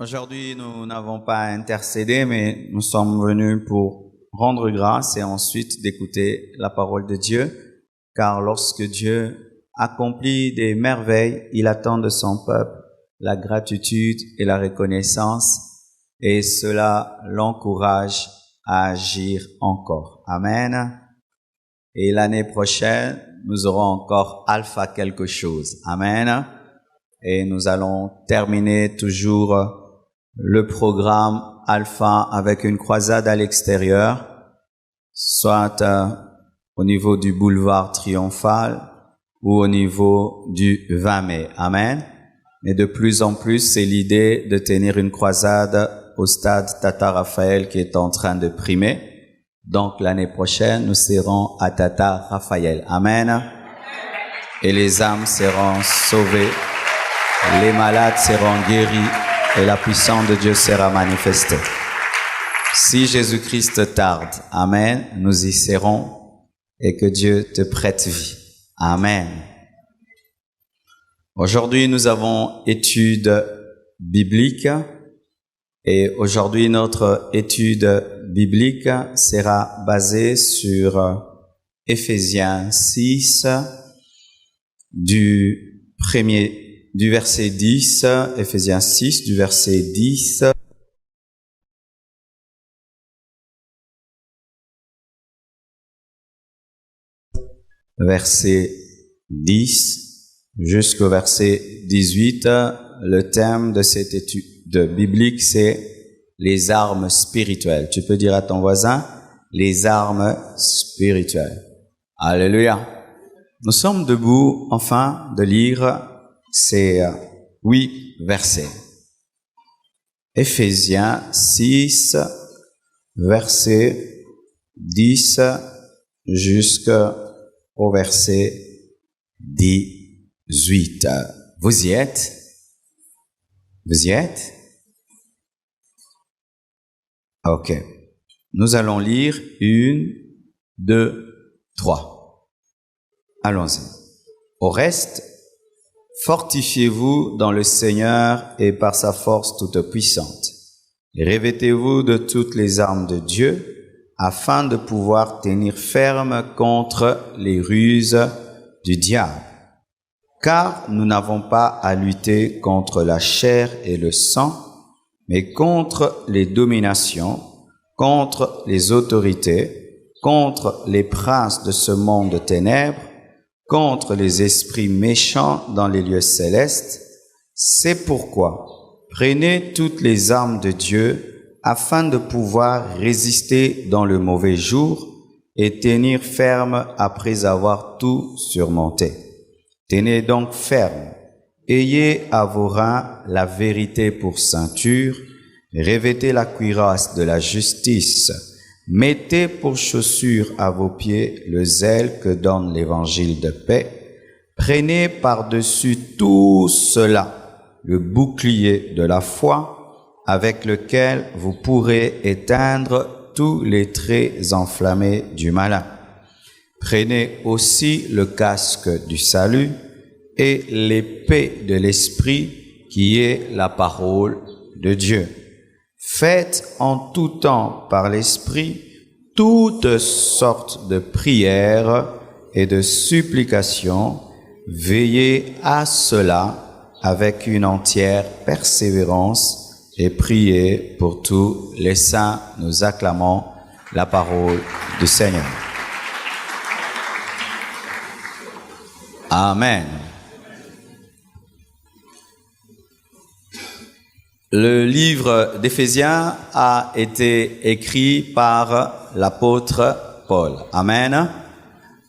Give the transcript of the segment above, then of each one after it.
Aujourd'hui, nous n'avons pas intercédé, mais nous sommes venus pour rendre grâce et ensuite d'écouter la parole de Dieu. Car lorsque Dieu accomplit des merveilles, il attend de son peuple la gratitude et la reconnaissance, et cela l'encourage à agir encore. Amen. Et l'année prochaine, nous aurons encore Alpha quelque chose. Amen. Et nous allons terminer toujours le programme Alpha avec une croisade à l'extérieur, soit au niveau du boulevard Triomphal ou au niveau du 20 mai. Amen. Et de plus en plus, c'est l'idée de tenir une croisade au stade Tata Raphaël qui est en train de primer. Donc l'année prochaine, nous serons à Tata Raphaël. Amen. Et les âmes seront sauvées, les malades seront guéris et la puissance de Dieu sera manifestée. Si Jésus-Christ tarde, amen, nous y serons et que Dieu te prête vie. Amen. Aujourd'hui, nous avons étude biblique et aujourd'hui, notre étude biblique sera basée sur Éphésiens 6 du verset 10, Éphésiens 6 du verset 10 verset 10 jusqu'au verset 18. Le thème de cette étude biblique, c'est les armes spirituelles. Tu peux dire à ton voisin, les armes spirituelles. Alléluia. Nous sommes debout, enfin, de lire ces 8 versets. Éphésiens 6, verset 10 jusqu'au verset 18. Vous y êtes? Vous y êtes? Ok. Nous allons lire 1, 2, 3. Allons-y. Au reste, fortifiez-vous dans le Seigneur et par sa force toute puissante. Et revêtez-vous de toutes les armes de Dieu, afin de pouvoir tenir ferme contre les ruses du diable. Car nous n'avons pas à lutter contre la chair et le sang, mais contre les dominations, contre les autorités, contre les princes de ce monde de ténèbres, contre les esprits méchants dans les lieux célestes. C'est pourquoi prenez toutes les armes de Dieu afin de pouvoir résister dans le mauvais jour et tenir ferme après avoir tout surmonté. Tenez donc ferme, ayez à vos reins la vérité pour ceinture, revêtez la cuirasse de la justice, mettez pour chaussure à vos pieds le zèle que donne l'évangile de paix. Prenez par-dessus tout cela le bouclier de la foi, avec lequel vous pourrez éteindre tous les traits enflammés du malin. Prenez aussi le casque du salut et l'épée de l'esprit qui est la parole de Dieu. Faites en tout temps par l'Esprit toutes sortes de prières et de supplications. Veillez à cela avec une entière persévérance et priez pour tous les saints. Nous acclamons la parole du Seigneur. Amen. Le livre d'Éphésiens a été écrit par l'apôtre Paul. Amen.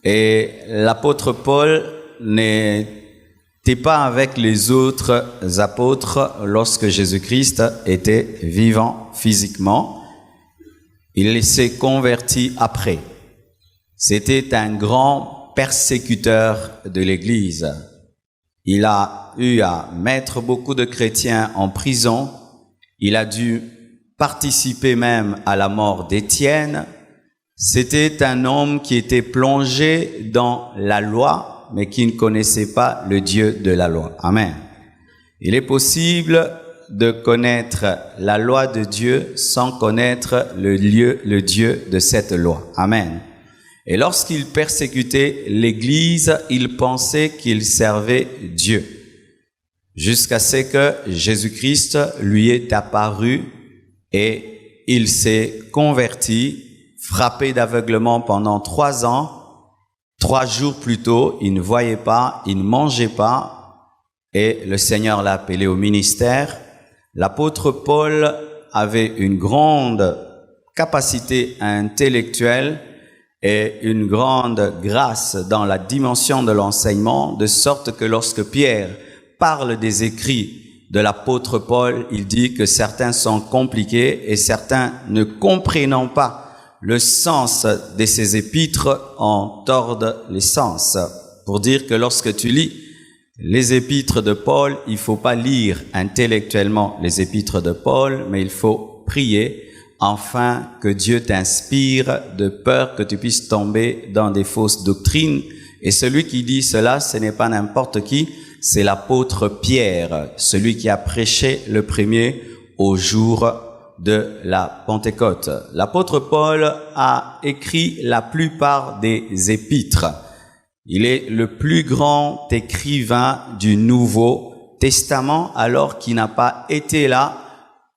Et l'apôtre Paul n'était pas avec les autres apôtres lorsque Jésus-Christ était vivant physiquement. Il s'est converti après. C'était un grand persécuteur de l'Église. Il a eu à mettre beaucoup de chrétiens en prison. Il a dû participer même à la mort d'Étienne. C'était un homme qui était plongé dans la loi, mais qui ne connaissait pas le Dieu de la loi. Amen. Il est possible de connaître la loi de Dieu sans connaître le Dieu de cette loi. Amen. Et lorsqu'il persécutait l'Église, il pensait qu'il servait Dieu. Jusqu'à ce que Jésus-Christ lui est apparu et il s'est converti, frappé d'aveuglement pendant 3 ans. 3 jours plus tôt, il ne voyait pas, il ne mangeait pas et le Seigneur l'a appelé au ministère. L'apôtre Paul avait une grande capacité intellectuelle et une grande grâce dans la dimension de l'enseignement, de sorte que lorsque Pierre parle des écrits de l'apôtre Paul, il dit que certains sont compliqués et certains ne comprenant pas le sens de ces épîtres en tordent les sens. Pour dire que lorsque tu lis les épîtres de Paul, il faut pas lire intellectuellement les épîtres de Paul, mais il faut prier afin que Dieu t'inspire de peur que tu puisses tomber dans des fausses doctrines. Et celui qui dit cela, ce n'est pas n'importe qui, c'est l'apôtre Pierre, celui qui a prêché le premier au jour de la Pentecôte. L'apôtre Paul a écrit la plupart des épîtres. Il est le plus grand écrivain du Nouveau Testament, alors qu'il n'a pas été là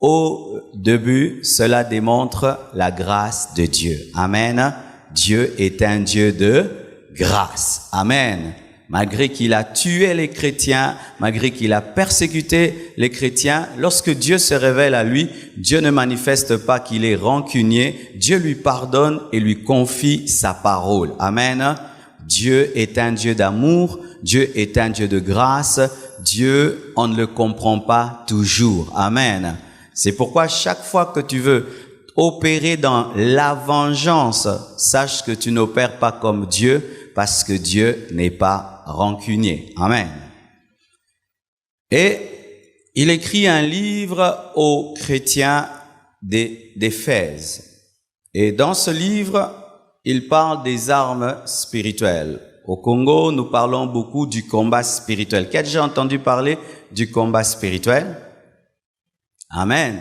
au début. Cela démontre la grâce de Dieu. Amen. Dieu est un Dieu de grâce. Amen. Malgré qu'il a tué les chrétiens, malgré qu'il a persécuté les chrétiens, lorsque Dieu se révèle à lui, Dieu ne manifeste pas qu'il est rancunier, Dieu lui pardonne et lui confie sa parole. Amen. Dieu est un Dieu d'amour, Dieu est un Dieu de grâce, Dieu, on ne le comprend pas toujours. Amen. C'est pourquoi chaque fois que tu veux opérer dans la vengeance, sache que tu n'opères pas comme Dieu, parce que Dieu n'est pas rancunier. Amen. Et il écrit un livre aux chrétiens d'Éphèse. Et dans ce livre, il parle des armes spirituelles. Au Congo, nous parlons beaucoup du combat spirituel. Qui a déjà entendu parler du combat spirituel? Amen.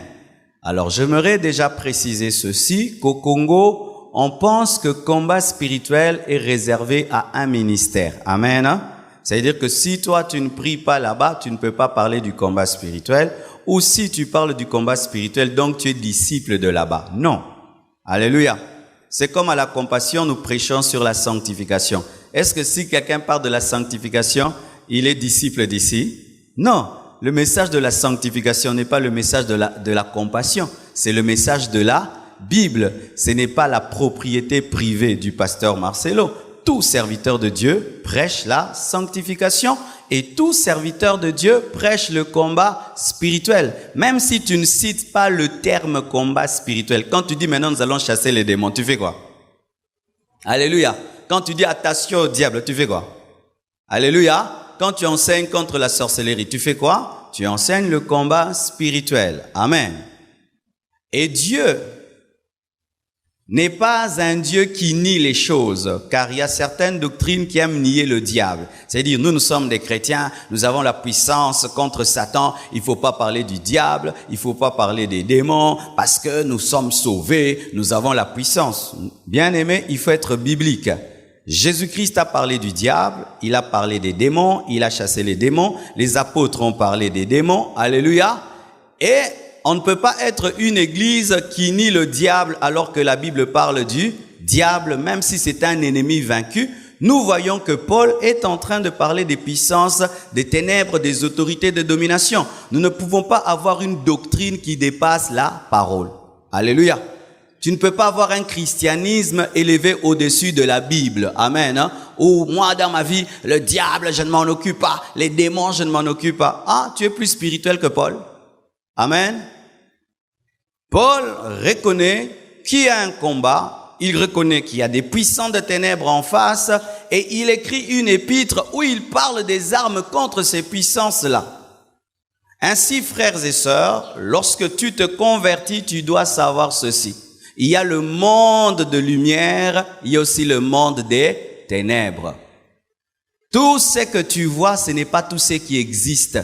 Alors, j'aimerais déjà préciser ceci, qu'au Congo, on pense que combat spirituel est réservé à un ministère. Amen. C'est-à-dire que si toi, tu ne pries pas là-bas, tu ne peux pas parler du combat spirituel. Ou si tu parles du combat spirituel, donc tu es disciple de là-bas. Non. Alléluia. C'est comme à la compassion, nous prêchons sur la sanctification. Est-ce que si quelqu'un parle de la sanctification, il est disciple d'ici? Non. Le message de la sanctification n'est pas le message de la compassion. C'est le message de la Bible. Ce n'est pas la propriété privée du pasteur Marcelo. Tout serviteur de Dieu prêche la sanctification et tout serviteur de Dieu prêche le combat spirituel. Même si tu ne cites pas le terme combat spirituel. Quand tu dis maintenant nous allons chasser les démons, tu fais quoi? Alléluia. Quand tu dis attention au diable, tu fais quoi? Alléluia. Quand tu enseignes contre la sorcellerie, tu fais quoi? Tu enseignes le combat spirituel. Amen. Et Dieu n'est pas un Dieu qui nie les choses, car il y a certaines doctrines qui aiment nier le diable. C'est-à-dire, nous sommes des chrétiens, nous avons la puissance contre Satan, il faut pas parler du diable, il faut pas parler des démons, parce que nous sommes sauvés, nous avons la puissance. Bien aimé, il faut être biblique. Jésus-Christ a parlé du diable, il a parlé des démons, il a chassé les démons, les apôtres ont parlé des démons, alléluia, et on ne peut pas être une église qui nie le diable alors que la Bible parle du diable, même si c'est un ennemi vaincu. Nous voyons que Paul est en train de parler des puissances, des ténèbres, des autorités de domination. Nous ne pouvons pas avoir une doctrine qui dépasse la parole. Alléluia. Tu ne peux pas avoir un christianisme élevé au-dessus de la Bible. Amen. Hein? Ou moi, dans ma vie, le diable, je ne m'en occupe pas. Les démons, je ne m'en occupe pas. Ah, tu es plus spirituel que Paul. Amen. Paul reconnaît qu'il y a un combat, il reconnaît qu'il y a des puissants de ténèbres en face et il écrit une épître où il parle des armes contre ces puissances-là. Ainsi, frères et sœurs, lorsque tu te convertis, tu dois savoir ceci. Il y a le monde de lumière, il y a aussi le monde des ténèbres. Tout ce que tu vois, ce n'est pas tout ce qui existe.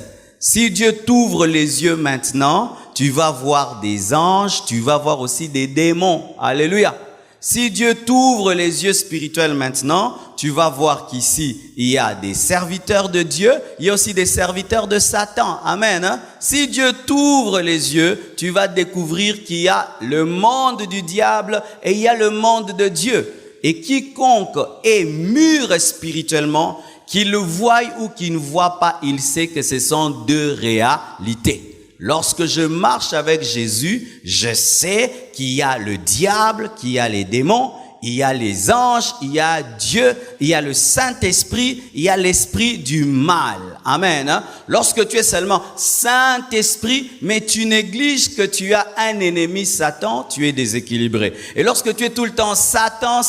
Si Dieu t'ouvre les yeux maintenant, tu vas voir des anges, tu vas voir aussi des démons. Alléluia. Si Dieu t'ouvre les yeux spirituels maintenant, tu vas voir qu'ici, il y a des serviteurs de Dieu, il y a aussi des serviteurs de Satan. Amen. Si Dieu t'ouvre les yeux, tu vas découvrir qu'il y a le monde du diable et il y a le monde de Dieu. Et quiconque est mûr spirituellement, qu'il le voie ou qu'il ne voit pas, il sait que ce sont deux réalités. Lorsque je marche avec Jésus, je sais qu'il y a le diable, qu'il y a les démons, il y a les anges, il y a Dieu, il y a le Saint-Esprit, il y a l'esprit du mal. Amen. Lorsque tu es seulement Saint-Esprit, mais tu négliges que tu as un ennemi, Satan, tu es déséquilibré. Et lorsque tu es tout le temps Satan,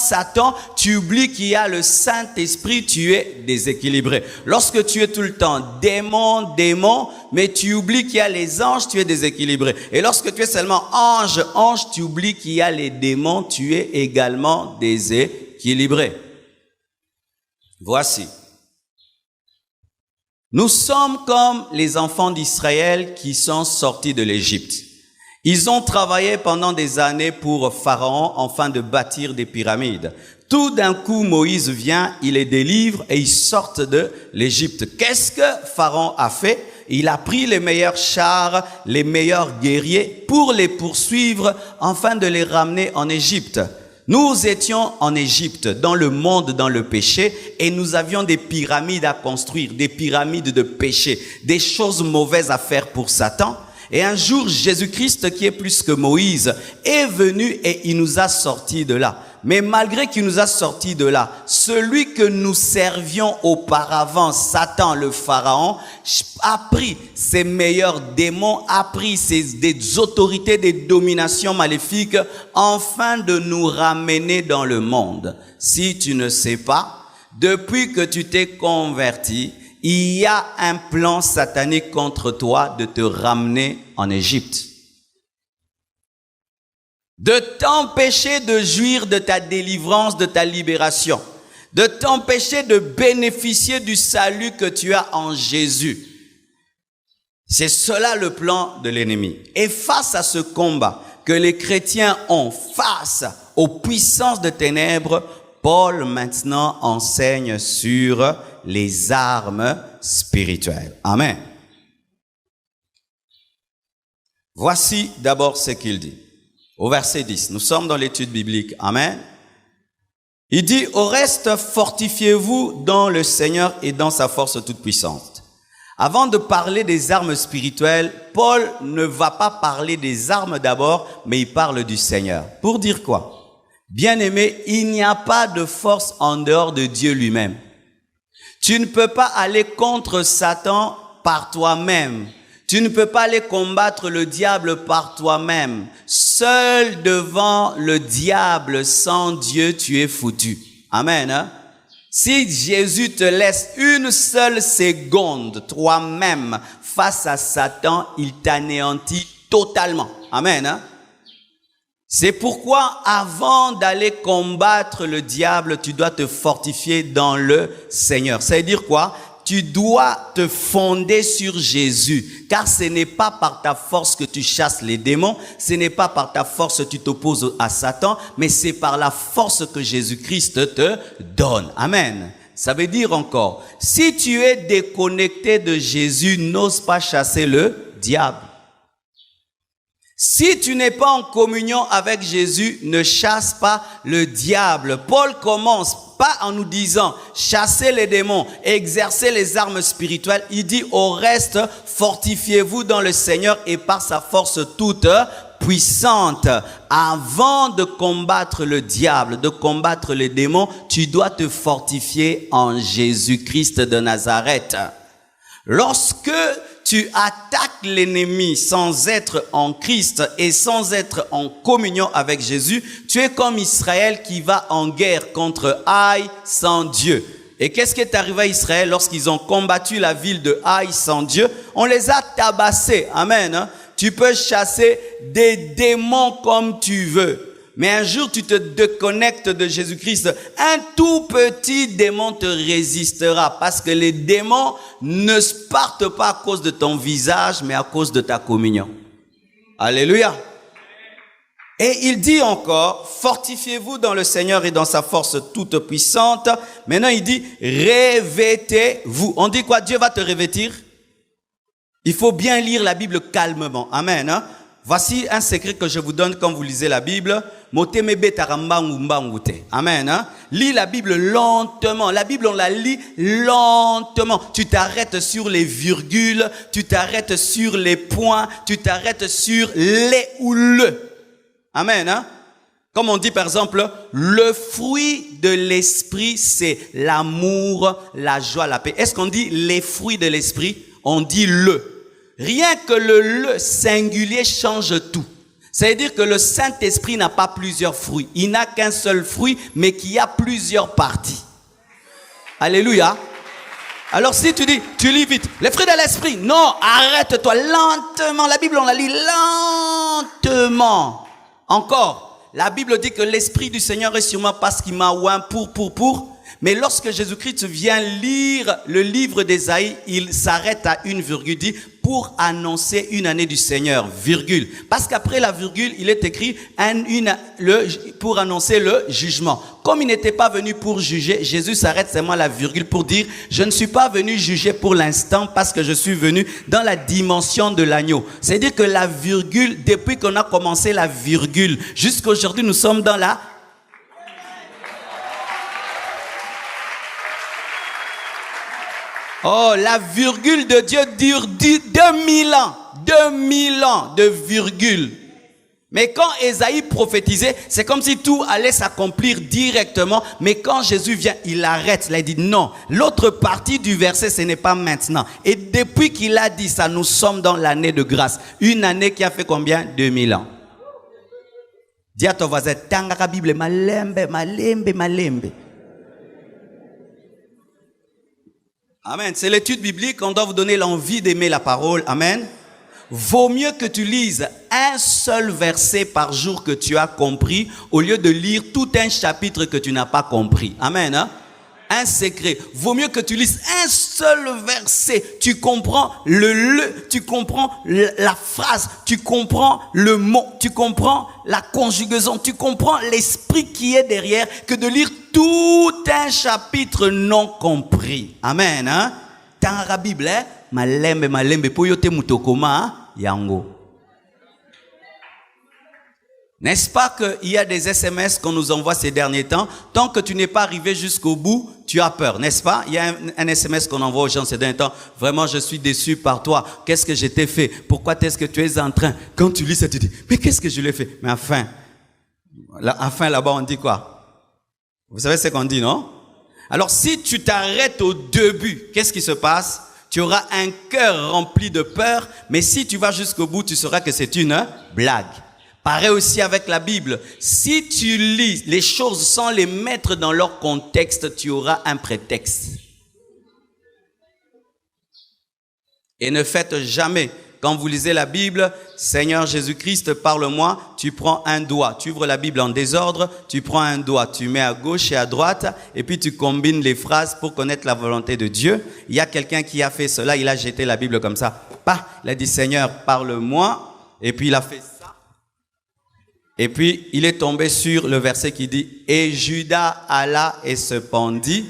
tu oublies qu'il y a le Saint-Esprit, tu es déséquilibré. Lorsque tu es tout le temps démon, mais tu oublies qu'il y a les anges, tu es déséquilibré. Et lorsque tu es seulement ange, tu oublies qu'il y a les démons, tu es également déséquilibré. Voici. Nous sommes comme les enfants d'Israël qui sont sortis de l'Égypte. Ils ont travaillé pendant des années pour Pharaon afin de bâtir des pyramides. Tout d'un coup, Moïse vient, il les délivre et ils sortent de l'Égypte. Qu'est-ce que Pharaon a fait? Il a pris les meilleurs chars, les meilleurs guerriers pour les poursuivre afin de les ramener en Égypte. Nous étions en Égypte, dans le monde, dans le péché, et nous avions des pyramides à construire, des pyramides de péché, des choses mauvaises à faire pour Satan. Et un jour, Jésus-Christ, qui est plus que Moïse, est venu et il nous a sortis de là. Mais malgré qu'il nous a sortis de là, celui que nous servions auparavant, Satan, le Pharaon, a pris ses meilleurs démons, a pris des autorités, des dominations maléfiques, afin de nous ramener dans le monde. Si tu ne sais pas, depuis que tu t'es converti, il y a un plan satanique contre toi de te ramener en Égypte. De t'empêcher de jouir de ta délivrance, de ta libération. De t'empêcher de bénéficier du salut que tu as en Jésus. C'est cela le plan de l'ennemi. Et face à ce combat que les chrétiens ont face aux puissances de ténèbres, Paul maintenant enseigne sur les armes spirituelles. Amen. Voici d'abord ce qu'il dit. Au verset 10, nous sommes dans l'étude biblique. Amen. Il dit, au reste, fortifiez-vous dans le Seigneur et dans sa force toute puissante. Avant de parler des armes spirituelles, Paul ne va pas parler des armes d'abord, mais il parle du Seigneur. Pour dire quoi? Bien-aimé, il n'y a pas de force en dehors de Dieu lui-même. Tu ne peux pas aller contre Satan par toi-même. Tu ne peux pas aller combattre le diable par toi-même. Seul devant le diable, sans Dieu, tu es foutu. Amen. Hein? Si Jésus te laisse une seule seconde, toi-même, face à Satan, il t'anéantit totalement. Amen. Hein? C'est pourquoi, avant d'aller combattre le diable, tu dois te fortifier dans le Seigneur. Ça veut dire quoi? Tu dois te fonder sur Jésus, car ce n'est pas par ta force que tu chasses les démons, ce n'est pas par ta force que tu t'opposes à Satan, mais c'est par la force que Jésus-Christ te donne. Amen. Ça veut dire encore, si tu es déconnecté de Jésus, n'ose pas chasser le diable. Si tu n'es pas en communion avec Jésus, ne chasse pas le diable. Paul commence pas en nous disant chassez les démons, exercez les armes spirituelles. Il dit au reste, fortifiez-vous dans le Seigneur et par sa force toute puissante. Avant de combattre le diable, de combattre les démons, tu dois te fortifier en Jésus-Christ de Nazareth. Lorsque tu attaques l'ennemi sans être en Christ et sans être en communion avec Jésus, tu es comme Israël qui va en guerre contre Haï sans Dieu. Et qu'est-ce qui est arrivé à Israël lorsqu'ils ont combattu la ville de Haï sans Dieu? On les a tabassés. Amen. Tu peux chasser des démons comme tu veux. Mais un jour, tu te déconnectes de Jésus-Christ. Un tout petit démon te résistera parce que les démons ne partent pas à cause de ton visage, mais à cause de ta communion. Alléluia. Et il dit encore, fortifiez-vous dans le Seigneur et dans sa force toute puissante. Maintenant, il dit, revêtez-vous. On dit quoi? Dieu va te revêtir. Il faut bien lire la Bible calmement. Amen. Hein? Voici un secret que je vous donne quand vous lisez la Bible. Amen. Hein? Lis la Bible lentement. La Bible, on la lit lentement. Tu t'arrêtes sur les virgules, tu t'arrêtes sur les points, tu t'arrêtes sur les ou le. Amen. Hein? Comme on dit par exemple, le fruit de l'esprit, c'est l'amour, la joie, la paix. Est-ce qu'on dit les fruits de l'esprit? On dit le. Rien que le singulier change tout. C'est-à-dire que le Saint-Esprit n'a pas plusieurs fruits. Il n'a qu'un seul fruit, mais qui a plusieurs parties. Alléluia. Alors si tu dis, tu lis vite, les fruits de l'esprit. Non, arrête-toi lentement. La Bible, on la lit lentement. Encore, la Bible dit que l'Esprit du Seigneur est sur moi parce qu'il m'a oint pour. Mais lorsque Jésus-Christ vient lire le livre d'Ésaïe, il s'arrête à une virgule, dit pour annoncer une année du Seigneur, virgule. Parce qu'après la virgule, il est écrit pour annoncer le jugement. Comme il n'était pas venu pour juger, Jésus s'arrête seulement à la virgule pour dire, je ne suis pas venu juger pour l'instant parce que je suis venu dans la dimension de l'agneau. C'est-à-dire que la virgule, depuis qu'on a commencé la virgule, jusqu'à aujourd'hui, nous sommes dans la... Oh, la virgule de Dieu dure 2000 ans. 2000 ans de virgule. Mais quand Ésaïe prophétisait, c'est comme si tout allait s'accomplir directement. Mais quand Jésus vient, il arrête. Il a dit non. L'autre partie du verset, ce n'est pas maintenant. Et depuis qu'il a dit ça, nous sommes dans l'année de grâce. Une année qui a fait combien? 2000 ans. Dis à ton voisin, Tangaka Bible, malembe. Amen. C'est l'étude biblique. On doit vous donner l'envie d'aimer la parole. Amen. Vaut mieux que tu lises un seul verset par jour que tu as compris au lieu de lire tout un chapitre que tu n'as pas compris. Amen. Hein? Un secret. Vaut mieux que tu lises un seul verset. Tu comprends tu comprends la phrase, tu comprends le mot, tu comprends la conjugaison, tu comprends l'esprit qui est derrière que de lire tout un chapitre non compris. Amen. Hein? Dans la Bible, malembe, poyote mutokoma, yango. N'est-ce pas qu'il y a des SMS qu'on nous envoie ces derniers temps? Tant que tu n'es pas arrivé jusqu'au bout, tu as peur, n'est-ce pas? Il y a un SMS qu'on envoie aux gens ces derniers temps. Vraiment, je suis déçu par toi. Qu'est-ce que je t'ai fait? Pourquoi est-ce que tu es en train? Quand tu lis ça, tu dis, mais qu'est-ce que je lui ai fait? Mais enfin, là-bas, on dit quoi? Vous savez ce qu'on dit, non? Alors, si tu t'arrêtes au début, qu'est-ce qui se passe? Tu auras un cœur rempli de peur, mais si tu vas jusqu'au bout, tu sauras que c'est une blague. Pareil aussi avec la Bible. Si tu lis les choses sans les mettre dans leur contexte, tu auras un prétexte. Et ne faites jamais, quand vous lisez la Bible, Seigneur Jésus-Christ, parle-moi, tu prends un doigt, tu ouvres la Bible en désordre, tu prends un doigt, tu mets à gauche et à droite, et puis tu combines les phrases pour connaître la volonté de Dieu. Il y a quelqu'un qui a fait cela, il a jeté la Bible comme ça. Il a dit, Seigneur, parle-moi, et puis il a fait ça. Et puis, il est tombé sur le verset qui dit « Et Judas alla et se pendit,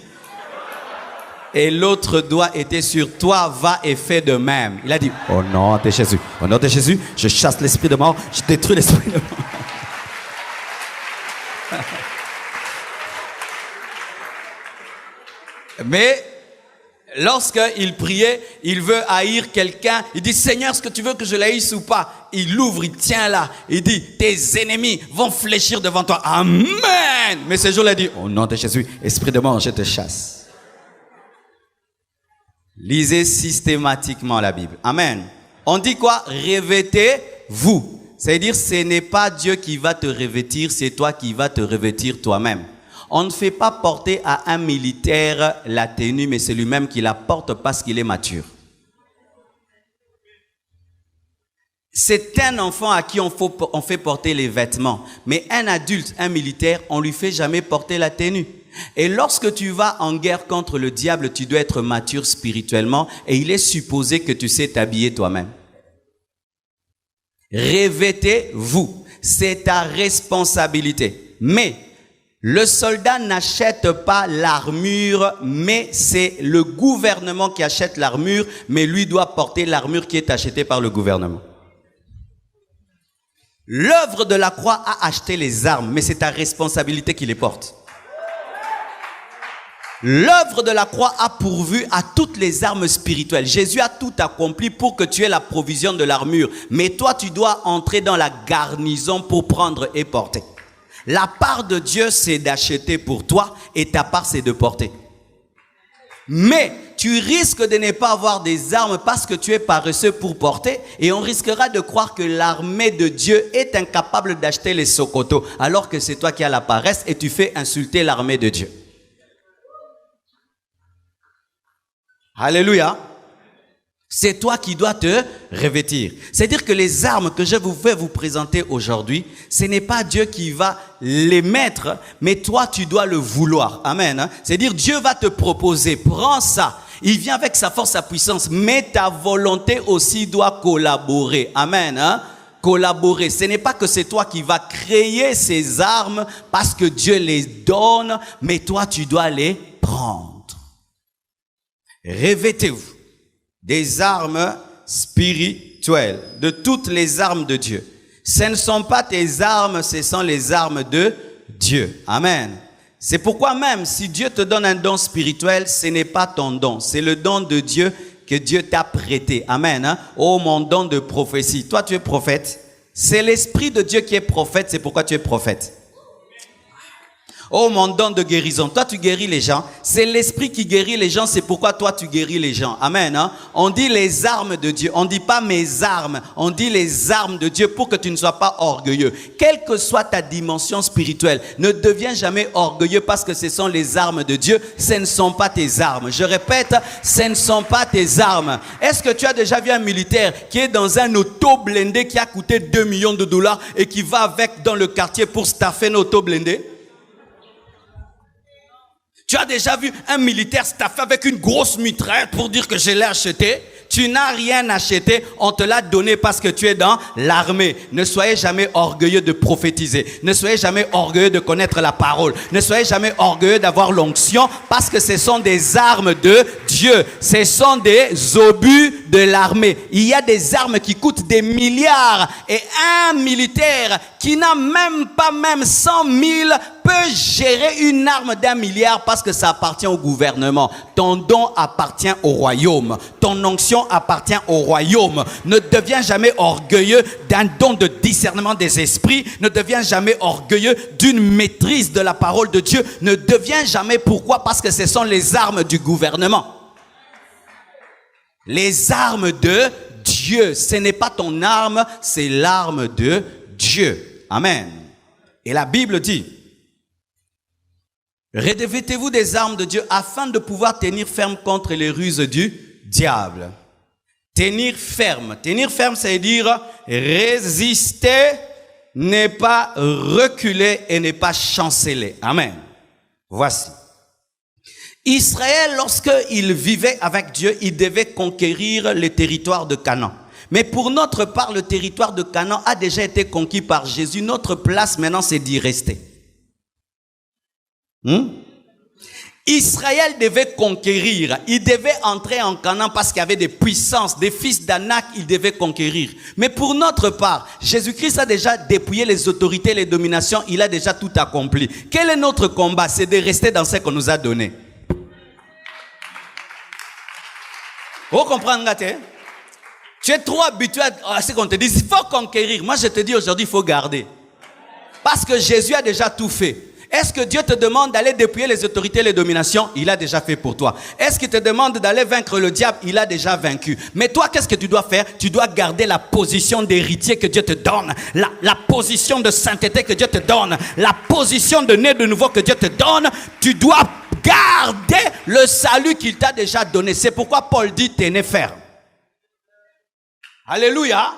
et l'autre doigt était sur toi, va et fais de même. » Il a dit « Au nom de Jésus, au nom de Jésus, je chasse l'esprit de mort, je détruis l'esprit de mort. » Mais lorsqu'il priait, il veut haïr quelqu'un. Il dit, Seigneur, est-ce que tu veux que je l'haïsse ou pas? Il ouvre, il tient là. Il dit, tes ennemis vont fléchir devant toi. Amen. Mais ce jour-là, il dit, au nom de Jésus, esprit de mort, je te chasse. Lisez systématiquement la Bible. Amen. On dit quoi? Revêtez-vous. C'est-à-dire, ce n'est pas Dieu qui va te revêtir, c'est toi qui vas te revêtir toi-même. On ne fait pas porter à un militaire la tenue, mais c'est lui-même qui la porte parce qu'il est mature. C'est un enfant à qui on fait porter les vêtements. Mais un adulte, un militaire, on lui fait jamais porter la tenue. Et lorsque tu vas en guerre contre le diable, tu dois être mature spirituellement et il est supposé que tu sais t'habiller toi-même. Revêtez-vous. C'est ta responsabilité. Mais le soldat n'achète pas l'armure, mais c'est le gouvernement qui achète l'armure, mais lui doit porter l'armure qui est achetée par le gouvernement. L'œuvre de la croix a acheté les armes, mais c'est ta responsabilité qui les porte. L'œuvre de la croix a pourvu à toutes les armes spirituelles. Jésus a tout accompli pour que tu aies la provision de l'armure. Mais toi, tu dois entrer dans la garnison pour prendre et porter. La part de Dieu, c'est d'acheter pour toi et ta part, c'est de porter. Mais tu risques de ne pas avoir des armes parce que tu es paresseux pour porter et on risquera de croire que l'armée de Dieu est incapable d'acheter les sokotos alors que c'est toi qui as la paresse et tu fais insulter l'armée de Dieu. Alléluia. C'est toi qui dois te revêtir. C'est-à-dire que les armes que je vais vous présenter aujourd'hui, ce n'est pas Dieu qui va les mettre, mais toi tu dois le vouloir. Amen. C'est-à-dire Dieu va te proposer, prends ça. Il vient avec sa force, sa puissance, mais ta volonté aussi doit collaborer. Amen. Collaborer. Ce n'est pas que c'est toi qui vas créer ces armes parce que Dieu les donne, mais toi tu dois les prendre. Revêtez-vous des armes spirituelles, de toutes les armes de Dieu. Ce ne sont pas tes armes, ce sont les armes de Dieu. Amen. C'est pourquoi même si Dieu te donne un don spirituel, ce n'est pas ton don, c'est le don de Dieu que Dieu t'a prêté. Amen. Oh, mon don de prophétie. Toi, tu es prophète. C'est l'Esprit de Dieu qui est prophète, c'est pourquoi tu es prophète. Oh, mon don de guérison. Toi, tu guéris les gens. C'est l'Esprit qui guérit les gens. C'est pourquoi toi, tu guéris les gens. Amen. On dit les armes de Dieu. On ne dit pas mes armes. On dit les armes de Dieu pour que tu ne sois pas orgueilleux. Quelle que soit ta dimension spirituelle, ne deviens jamais orgueilleux parce que ce sont les armes de Dieu. Ce ne sont pas tes armes. Je répète, ce ne sont pas tes armes. Est-ce que tu as déjà vu un militaire qui est dans un auto blindé qui a coûté 2 millions de dollars et qui va avec dans le quartier pour staffer un auto blindé? Tu as déjà vu un militaire staffé avec une grosse mitraille pour dire que je l'ai acheté? Tu n'as rien acheté, on te l'a donné parce que tu es dans l'armée. Ne soyez jamais orgueilleux de prophétiser. Ne soyez jamais orgueilleux de connaître la parole. Ne soyez jamais orgueilleux d'avoir l'onction parce que ce sont des armes de Dieu. Ce sont des obus de l'armée. Il y a des armes qui coûtent des milliards et un militaire qui n'a même pas 100 000 peut gérer une arme d'1 milliard parce que ça appartient au gouvernement. Ton don appartient au royaume. Ton onction appartient au royaume. Ne deviens jamais orgueilleux d'un don de discernement des esprits. Ne deviens jamais orgueilleux d'une maîtrise de la parole de Dieu. Ne deviens jamais, pourquoi? Parce que ce sont les armes du gouvernement. Les armes de Dieu. Ce n'est pas ton arme, c'est l'arme de Dieu. Amen. Et la Bible dit: revêtez-vous des armes de Dieu afin de pouvoir tenir ferme contre les ruses du diable. Tenir ferme. Tenir ferme, c'est dire résister, ne pas reculer et ne pas chanceler. Amen. Voici. Israël, lorsqu'il vivait avec Dieu, il devait conquérir le territoire de Canaan. Mais pour notre part, le territoire de Canaan a déjà été conquis par Jésus. Notre place maintenant, c'est d'y rester. Israël devait conquérir, il devait entrer en Canaan parce qu'il y avait des puissances, des fils d'Anak, il devait conquérir. Mais pour notre part, Jésus-Christ a déjà dépouillé les autorités, les dominations, il a déjà tout accompli. Quel est notre combat? C'est de rester dans ce qu'on nous a donné. Vous comprenez? Tu es trop habitué à ce qu'on te dit, il faut conquérir. Moi je te dis aujourd'hui, il faut garder. Parce que Jésus a déjà tout fait. Est-ce que Dieu te demande d'aller dépouiller les autorités et les dominations? Il a déjà fait pour toi. Est-ce qu'il te demande d'aller vaincre le diable? Il a déjà vaincu. Mais toi, qu'est-ce que tu dois faire? Tu dois garder la position d'héritier que Dieu te donne. La position de sainteté que Dieu te donne. La position de né de nouveau que Dieu te donne. Tu dois garder le salut qu'il t'a déjà donné. C'est pourquoi Paul dit: tenez ferme. Alléluia.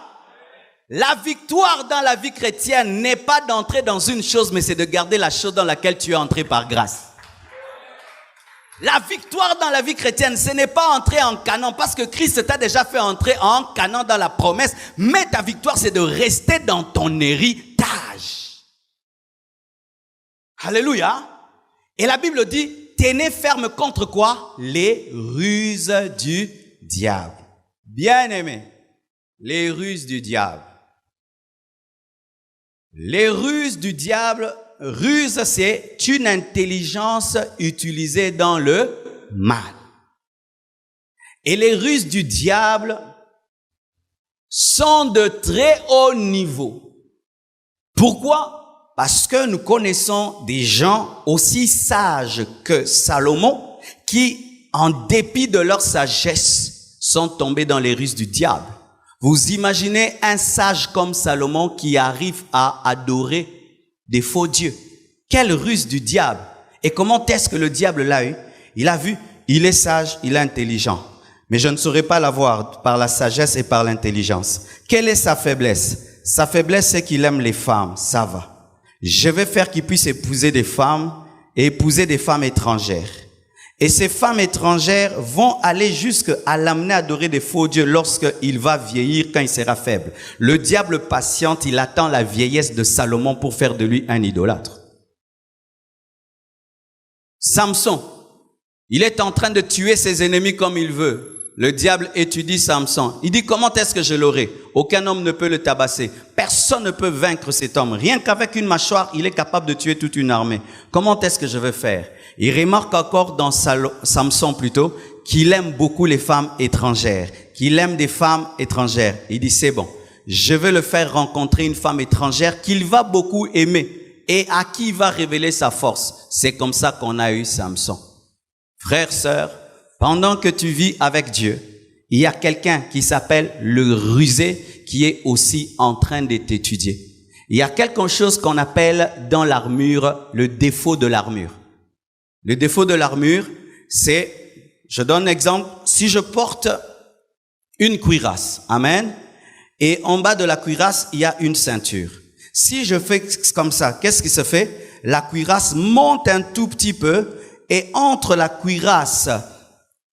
La victoire dans la vie chrétienne n'est pas d'entrer dans une chose, mais c'est de garder la chose dans laquelle tu es entré par grâce. La victoire dans la vie chrétienne, ce n'est pas entrer en Canaan, parce que Christ t'a déjà fait entrer en Canaan dans la promesse, mais ta victoire, c'est de rester dans ton héritage. Alléluia. Et la Bible dit, tenez ferme contre quoi? Les ruses du diable. Bien-aimés, les ruses du diable. Les ruses du diable, ruse, c'est une intelligence utilisée dans le mal. Et les ruses du diable sont de très haut niveau. Pourquoi? Parce que nous connaissons des gens aussi sages que Salomon qui, en dépit de leur sagesse, sont tombés dans les ruses du diable. Vous imaginez un sage comme Salomon qui arrive à adorer des faux dieux. Quelle ruse du diable! Et comment est-ce que le diable l'a eu? Il a vu, il est sage, il est intelligent. Mais je ne saurais pas l'avoir par la sagesse et par l'intelligence. Quelle est sa faiblesse? Sa faiblesse, c'est qu'il aime les femmes. Ça va. Je vais faire qu'il puisse épouser des femmes et épouser des femmes étrangères. Et ces femmes étrangères vont aller jusqu'à l'amener à adorer des faux dieux lorsqu'il va vieillir, quand il sera faible. Le diable patiente, il attend la vieillesse de Salomon pour faire de lui un idolâtre. Samson, il est en train de tuer ses ennemis comme il veut. Le diable étudie Samson. Il dit, comment est-ce que je l'aurai? Aucun homme ne peut le tabasser. Personne ne peut vaincre cet homme. Rien qu'avec une mâchoire, il est capable de tuer toute une armée. Comment est-ce que je vais faire? Il remarque encore dans Samson plutôt qu'il aime beaucoup les femmes étrangères, qu'il aime des femmes étrangères. Il dit, c'est bon, je vais le faire rencontrer une femme étrangère qu'il va beaucoup aimer et à qui il va révéler sa force. C'est comme ça qu'on a eu Samson. Frères, sœurs, pendant que tu vis avec Dieu, il y a quelqu'un qui s'appelle le rusé qui est aussi en train de t'étudier. Il y a quelque chose qu'on appelle dans l'armure le défaut de l'armure. Le défaut de l'armure, c'est, je donne un exemple, si je porte une cuirasse, amen, et en bas de la cuirasse, il y a une ceinture. Si je fais comme ça, qu'est-ce qui se fait? La cuirasse monte un tout petit peu et entre la cuirasse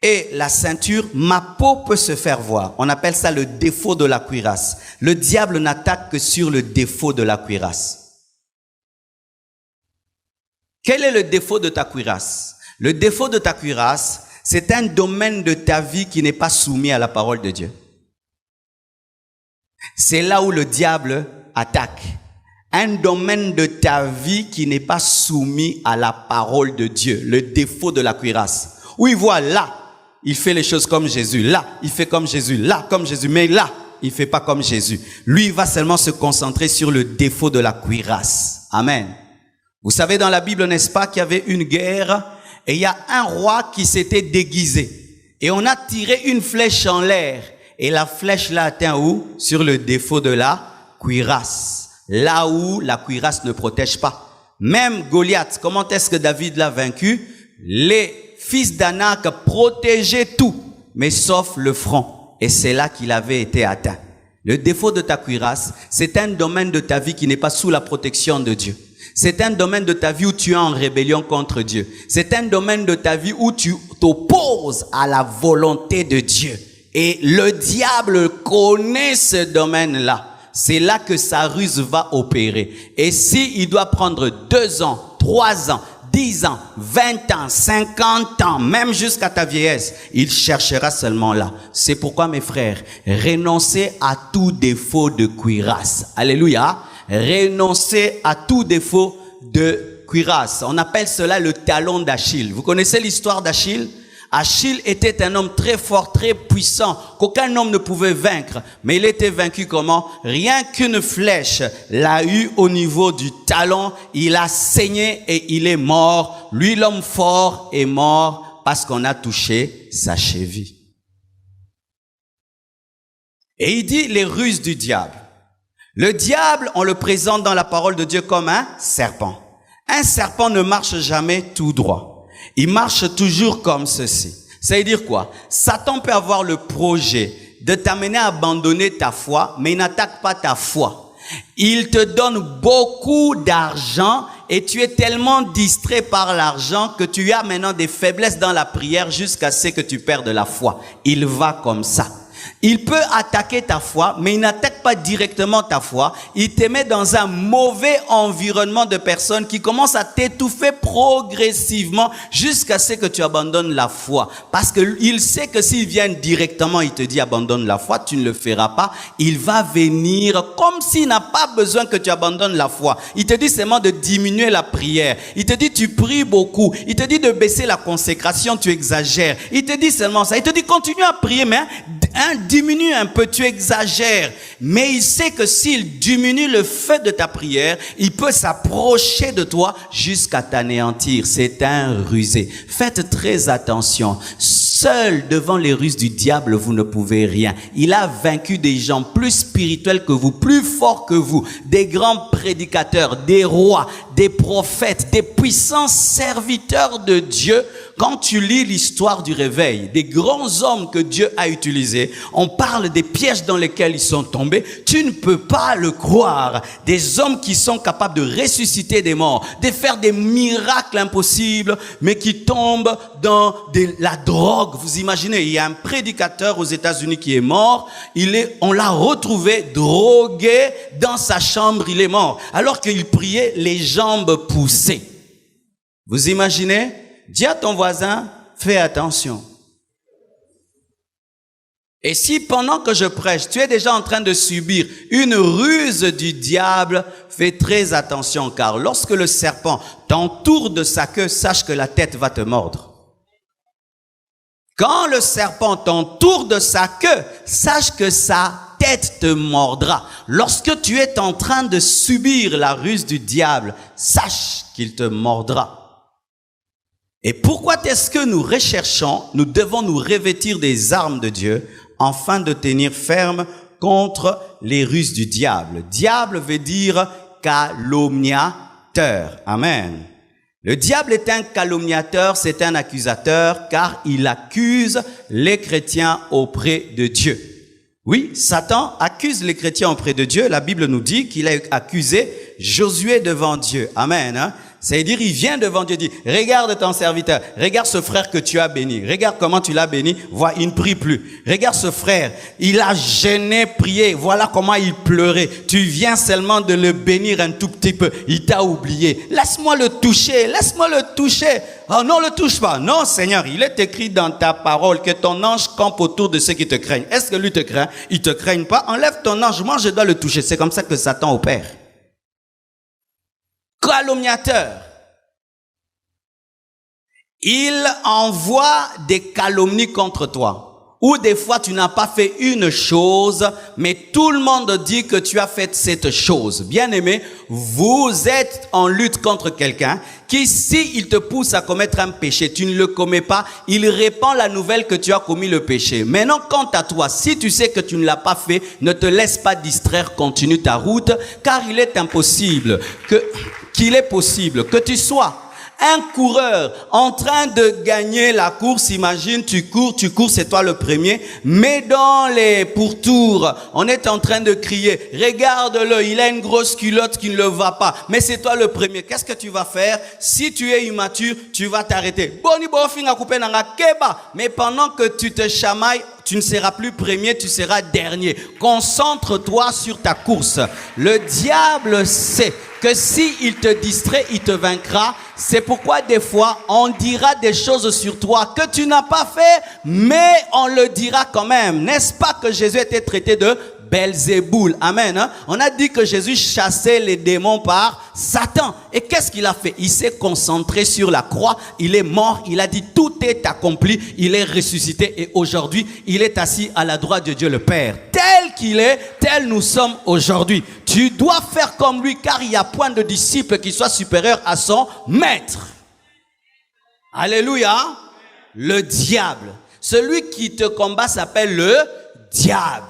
et la ceinture, ma peau peut se faire voir. On appelle ça le défaut de la cuirasse. Le diable n'attaque que sur le défaut de la cuirasse. Quel est le défaut de ta cuirasse? Le défaut de ta cuirasse, c'est un domaine de ta vie qui n'est pas soumis à la parole de Dieu. C'est là où le diable attaque. Un domaine de ta vie qui n'est pas soumis à la parole de Dieu. Le défaut de la cuirasse. Où il voit là, il fait les choses comme Jésus. Là, il fait comme Jésus. Là, comme Jésus. Mais là, il fait pas comme Jésus. Lui, il va seulement se concentrer sur le défaut de la cuirasse. Amen. Vous savez, dans la Bible, n'est-ce pas, qu'il y avait une guerre et il y a un roi qui s'était déguisé. Et on a tiré une flèche en l'air. Et la flèche l'a atteint où? Sur le défaut de la cuirasse. Là où la cuirasse ne protège pas. Même Goliath, comment est-ce que David l'a vaincu? Les fils d'Anak protégeaient tout, mais sauf le front. Et c'est là qu'il avait été atteint. Le défaut de ta cuirasse, c'est un domaine de ta vie qui n'est pas sous la protection de Dieu. C'est un domaine de ta vie où tu es en rébellion contre Dieu. C'est un domaine de ta vie où tu t'opposes à la volonté de Dieu. Et le diable connaît ce domaine-là. C'est là que sa ruse va opérer. Et s'il doit prendre 2 ans, 3 ans, 10 ans, 20 ans, 50 ans, même jusqu'à ta vieillesse, il cherchera seulement là. C'est pourquoi, mes frères, renoncez à tout défaut de cuirasse. Alléluia. Renoncez à tout défaut de cuirasse. On appelle cela le talon d'Achille. Vous connaissez l'histoire d'Achille? Achille était un homme très fort, très puissant, qu'aucun homme ne pouvait vaincre. Mais il était vaincu comment? Rien qu'une flèche l'a eu au niveau du talon. Il a saigné et il est mort. Lui, l'homme fort, est mort parce qu'on a touché sa cheville. Et il dit les ruses du diable. Le diable, on le présente dans la parole de Dieu comme un serpent. Un serpent ne marche jamais tout droit. Il marche toujours comme ceci. Ça veut dire quoi? Satan peut avoir le projet de t'amener à abandonner ta foi, mais il n'attaque pas ta foi. Il te donne beaucoup d'argent et tu es tellement distrait par l'argent que tu as maintenant des faiblesses dans la prière jusqu'à ce que tu perdes la foi. Il va comme ça. Il peut attaquer ta foi, mais il n'attaque pas directement ta foi. Il te met dans un mauvais environnement de personnes qui commencent à t'étouffer progressivement jusqu'à ce que tu abandonnes la foi. Parce qu'il sait que s'il vient directement, il te dit abandonne la foi, tu ne le feras pas. Il va venir comme s'il n'a pas besoin que tu abandonnes la foi. Il te dit seulement de diminuer la prière. Il te dit tu pries beaucoup. Il te dit de baisser la consécration, tu exagères. Il te dit seulement ça. Il te dit continue à prier, mais diminue un peu, tu exagères. Mais il sait que s'il diminue le feu de ta prière, il peut s'approcher de toi jusqu'à t'anéantir. C'est un rusé. Faites très attention. Seul devant les ruses du diable, vous ne pouvez rien. Il a vaincu des gens plus spirituels que vous, plus forts que vous, des grands prédicateurs, des rois, des prophètes, des puissants serviteurs de Dieu. Quand tu lis l'histoire du réveil, des grands hommes que Dieu a utilisés, on parle des pièges dans lesquels ils sont tombés. Tu ne peux pas le croire. Des hommes qui sont capables de ressusciter des morts, de faire des miracles impossibles, mais qui tombent dans la drogue. Vous imaginez, il y a un prédicateur aux États-Unis qui est mort. On l'a retrouvé drogué dans sa chambre. Il est mort. Alors qu'il priait les jambes poussées. Vous imaginez? Dis à ton voisin, fais attention. Et si pendant que je prêche, tu es déjà en train de subir une ruse du diable, fais très attention, car lorsque le serpent t'entoure de sa queue, sache que la tête va te mordre. Quand le serpent t'entoure de sa queue, sache que sa tête te mordra. Lorsque tu es en train de subir la ruse du diable, sache qu'il te mordra. Et pourquoi est-ce que nous recherchons, nous devons nous revêtir des armes de Dieu afin de tenir ferme contre les ruses du diable? Diable veut dire calomniateur. Amen. Le diable est un calomniateur, c'est un accusateur, car il accuse les chrétiens auprès de Dieu. Oui, Satan accuse les chrétiens auprès de Dieu. La Bible nous dit qu'il a accusé Josué devant Dieu. Amen. Hein? C'est-à-dire, il vient devant Dieu et dit, regarde ton serviteur, regarde ce frère que tu as béni, regarde comment tu l'as béni, vois, il ne prie plus. Regarde ce frère, il a gêné, prié, voilà comment il pleurait. Tu viens seulement de le bénir un tout petit peu, il t'a oublié. Laisse-moi le toucher, laisse-moi le toucher. Oh non, le touche pas. Non, Seigneur, il est écrit dans ta parole que ton ange campe autour de ceux qui te craignent. Est-ce que lui te craint? Il te craigne pas. Enlève ton ange, moi je dois le toucher. C'est comme ça que Satan opère. Calomniateur. Il envoie des calomnies contre toi. Ou des fois, tu n'as pas fait une chose, mais tout le monde dit que tu as fait cette chose. Bien-aimé, vous êtes en lutte contre quelqu'un qui, s'il te pousse à commettre un péché, tu ne le commets pas, il répand la nouvelle que tu as commis le péché. Maintenant, quant à toi, si tu sais que tu ne l'as pas fait, ne te laisse pas distraire, continue ta route, car il est impossible qu'il est possible que tu sois un coureur en train de gagner la course. Imagine, tu cours, c'est toi le premier. Mais dans les pourtours, on est en train de crier, regarde-le, il a une grosse culotte qui ne le va pas. Mais c'est toi le premier. Qu'est-ce que tu vas faire? Si tu es immature, tu vas t'arrêter. Mais pendant que tu te chamailles, tu ne seras plus premier, tu seras dernier. Concentre-toi sur ta course. Le diable sait que s'il te distrait, il te vaincra. C'est pourquoi des fois, on dira des choses sur toi que tu n'as pas fait, mais on le dira quand même. N'est-ce pas que Jésus était traité de Belzéboul? Amen. Hein? On a dit que Jésus chassait les démons par Satan. Et qu'est-ce qu'il a fait? Il s'est concentré sur la croix. Il est mort. Il a dit tout est accompli. Il est ressuscité. Et aujourd'hui, il est assis à la droite de Dieu le Père. Tel qu'il est, tel nous sommes aujourd'hui. Tu dois faire comme lui, car il n'y a point de disciple qui soit supérieur à son maître. Alléluia. Le diable. Celui qui te combat s'appelle le diable.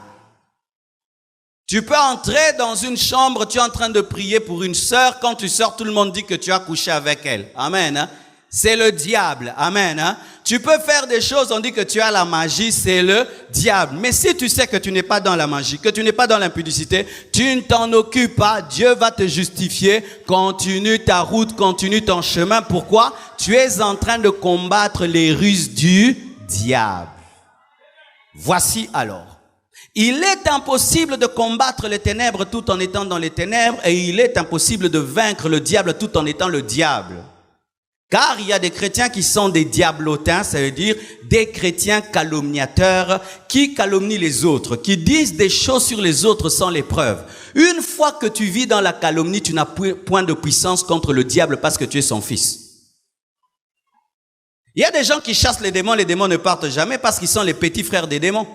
Tu peux entrer dans une chambre, tu es en train de prier pour une sœur. Quand tu sors, tout le monde dit que tu as couché avec elle. Amen. Hein? C'est le diable. Amen. Hein? Tu peux faire des choses, on dit que tu as la magie, c'est le diable. Mais si tu sais que tu n'es pas dans la magie, que tu n'es pas dans l'impudicité, tu ne t'en occupes pas. Dieu va te justifier. Continue ta route, continue ton chemin. Pourquoi? Tu es en train de combattre les ruses du diable. Voici alors. Il est impossible de combattre les ténèbres tout en étant dans les ténèbres et il est impossible de vaincre le diable tout en étant le diable. Car il y a des chrétiens qui sont des diablotins, ça veut dire des chrétiens calomniateurs qui calomnient les autres, qui disent des choses sur les autres sans les preuves. Une fois que tu vis dans la calomnie, tu n'as point de puissance contre le diable parce que tu es son fils. Il y a des gens qui chassent les démons ne partent jamais parce qu'ils sont les petits frères des démons.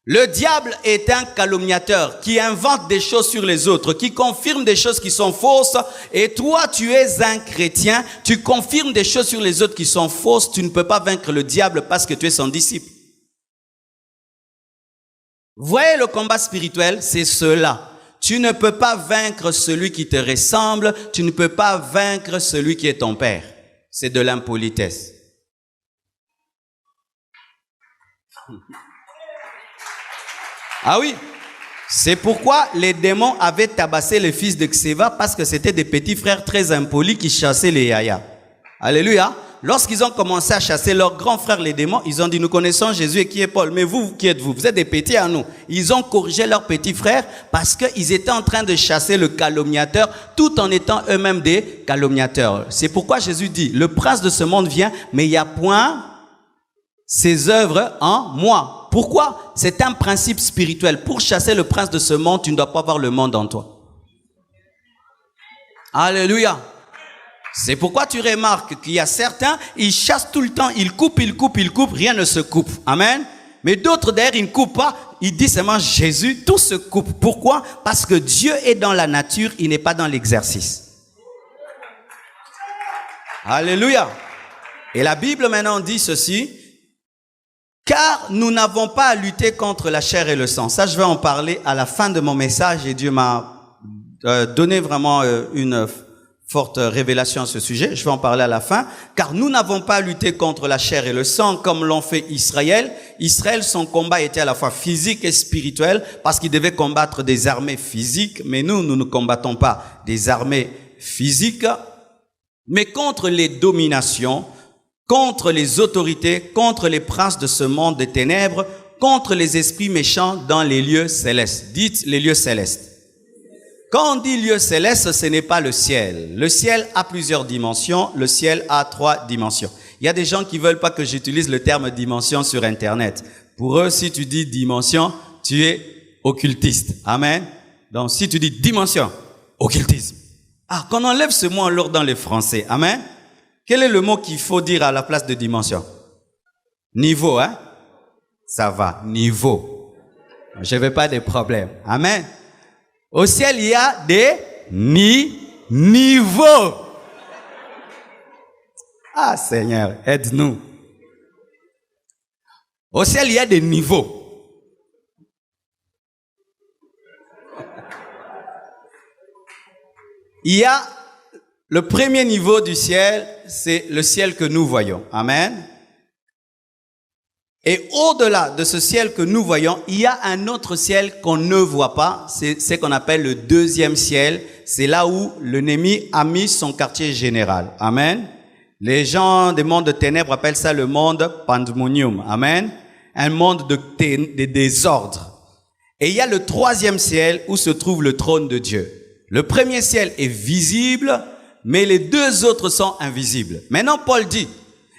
Le diable est un calomniateur qui invente des choses sur les autres, qui confirme des choses qui sont fausses. Et toi, tu es un chrétien, tu confirmes des choses sur les autres qui sont fausses. Tu ne peux pas vaincre le diable parce que tu es son disciple. Vous voyez le combat spirituel, c'est cela. Tu ne peux pas vaincre celui qui te ressemble, tu ne peux pas vaincre celui qui est ton père. C'est de l'impolitesse. Ah oui, c'est pourquoi les démons avaient tabassé les fils de Xéva parce que c'était des petits frères très impolis qui chassaient les yaya. Alléluia. Lorsqu'ils ont commencé à chasser leurs grands frères les démons, ils ont dit, nous connaissons Jésus et qui est Paul, mais vous, qui êtes-vous? Vous êtes des petits à nous. Ils ont corrigé leurs petits frères parce qu'ils étaient en train de chasser le calomniateur tout en étant eux-mêmes des calomniateurs. C'est pourquoi Jésus dit, le prince de ce monde vient, mais il n'y a point ses œuvres en moi. Pourquoi? C'est un principe spirituel. Pour chasser le prince de ce monde, tu ne dois pas avoir le monde en toi. Alléluia. C'est pourquoi tu remarques qu'il y a certains, ils chassent tout le temps, ils coupent, rien ne se coupe. Amen. Mais d'autres derrière, ils ne coupent pas. Ils disent seulement Jésus, tout se coupe. Pourquoi? Parce que Dieu est dans la nature, il n'est pas dans l'exercice. Alléluia. Et la Bible maintenant dit ceci. Car nous n'avons pas à lutter contre la chair et le sang. Ça, je vais en parler à la fin de mon message et Dieu m'a donné vraiment une forte révélation à ce sujet. Je vais en parler à la fin. Car nous n'avons pas à lutter contre la chair et le sang comme l'ont fait Israël. Israël, son combat était à la fois physique et spirituel parce qu'il devait combattre des armées physiques. Mais nous ne combattons pas des armées physiques, mais contre les dominations, contre les autorités, contre les princes de ce monde des ténèbres, contre les esprits méchants dans les lieux célestes. Dites les lieux célestes. Quand on dit lieu céleste, ce n'est pas le ciel. Le ciel a plusieurs dimensions, le ciel a 3 dimensions. Il y a des gens qui veulent pas que j'utilise le terme dimension sur Internet. Pour eux, si tu dis dimension, tu es occultiste. Amen. Donc si tu dis dimension, occultisme. Ah, qu'on enlève ce mot alors dans les français. Amen. Quel est le mot qu'il faut dire à la place de dimension? Niveau, hein? Ça va, niveau. Je n'avais pas de problème. Amen. Au ciel, il y a des niveaux. Ah, Seigneur, aide-nous. Au ciel, il y a des niveaux. Il y a le premier niveau du ciel, c'est le ciel que nous voyons. Amen. Et au-delà de ce ciel que nous voyons, il y a un autre ciel qu'on ne voit pas. C'est ce qu'on appelle le deuxième ciel. C'est là où l'ennemi a mis son quartier général. Amen. Les gens des mondes de ténèbres appellent ça le monde pandemonium. Amen. Un monde de désordre. Et il y a le troisième ciel où se trouve le trône de Dieu. Le premier ciel est visible, mais les 2 autres sont invisibles. Maintenant, Paul dit,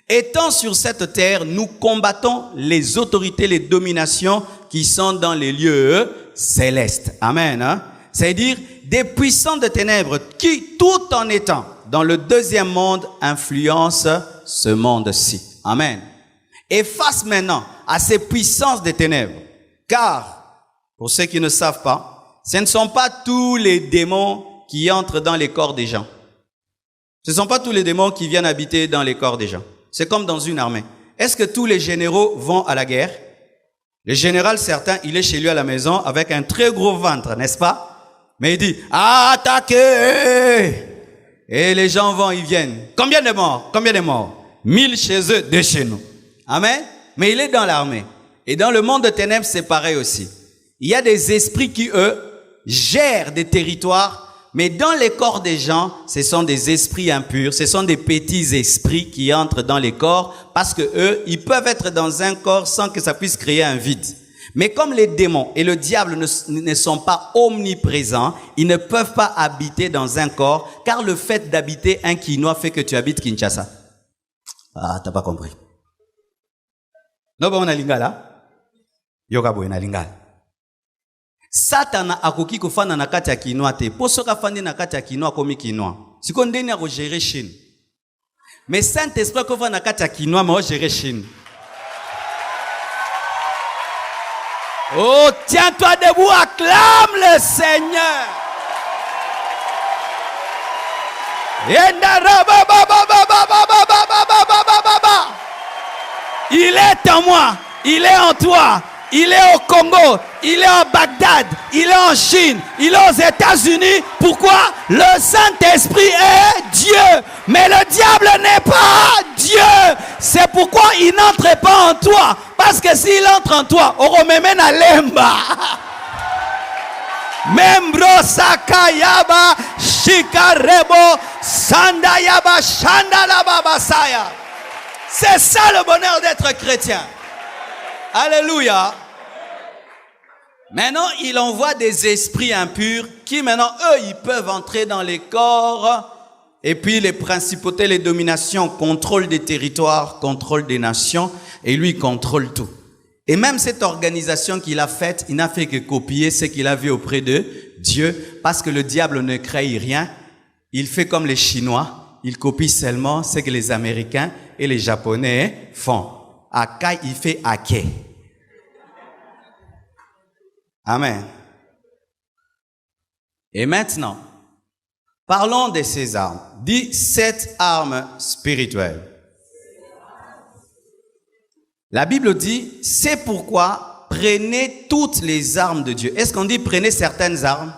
étant sur cette terre, nous combattons les autorités, les dominations qui sont dans les lieux célestes. Amen. Hein? C'est-à-dire des puissants de ténèbres qui, tout en étant dans le deuxième monde, influencent ce monde-ci. Amen. Et face maintenant à ces puissances des ténèbres, car, pour ceux qui ne savent pas, ce ne sont pas tous les démons qui entrent dans les corps des gens. Ce ne sont pas tous les démons qui viennent habiter dans les corps des gens. C'est comme dans une armée. Est-ce que tous les généraux vont à la guerre? Le général, certain, il est chez lui à la maison avec un très gros ventre, n'est-ce pas? Mais il dit, attaquez! Et les gens vont, ils viennent. Combien de morts? Combien de morts? 1000 chez eux, 2 chez nous. Amen. Mais il est dans l'armée. Et dans le monde de ténèbres, c'est pareil aussi. Il y a des esprits qui, eux, gèrent des territoires. Mais dans les corps des gens, ce sont des esprits impurs, ce sont des petits esprits qui entrent dans les corps parce que eux, ils peuvent être dans un corps sans que ça puisse créer un vide. Mais comme les démons et le diable ne sont pas omniprésents, ils ne peuvent pas habiter dans un corps car le fait d'habiter un Quinois fait que tu habites Kinshasa. Ah, t'as pas compris. Non, on a lingala. Yoga boy na lingala. Satana akoki kofana na kati ya Kinois te. Poso ka fandi na kati ya Kinois komi Kinois. Siko ndeni ako gérer Chine. Mais Saint-Esprit ko fana na kati ya Kinois mais o gérer Chine. Oh, tiens-toi debout, acclame le Seigneur. Il est en moi, il est en toi. Il est au Congo, il est en Bagdad, il est en Chine, il est aux États-Unis. Pourquoi? Le Saint-Esprit est Dieu, mais le diable n'est pas Dieu. C'est pourquoi il n'entre pas en toi. Parce que s'il entre en toi, oromemena lemba. Membro sakayaba shikarebo sandayaba shandalaba basaya. C'est ça le bonheur d'être chrétien. Alléluia. Maintenant, il envoie des esprits impurs qui maintenant, eux, ils peuvent entrer dans les corps. Et puis les principautés, les dominations, contrôlent des territoires, contrôlent des nations. Et lui, il contrôle tout. Et même cette organisation qu'il a faite, il n'a fait que copier ce qu'il a vu auprès de Dieu. Parce que le diable ne crée rien. Il fait comme les Chinois. Il copie seulement ce que les Américains et les Japonais font. Akai, il fait Ake. Amen. Et maintenant, parlons de ces armes. Dis 7 armes spirituelles. La Bible dit, c'est pourquoi prenez toutes les armes de Dieu. Est-ce qu'on dit prenez certaines armes?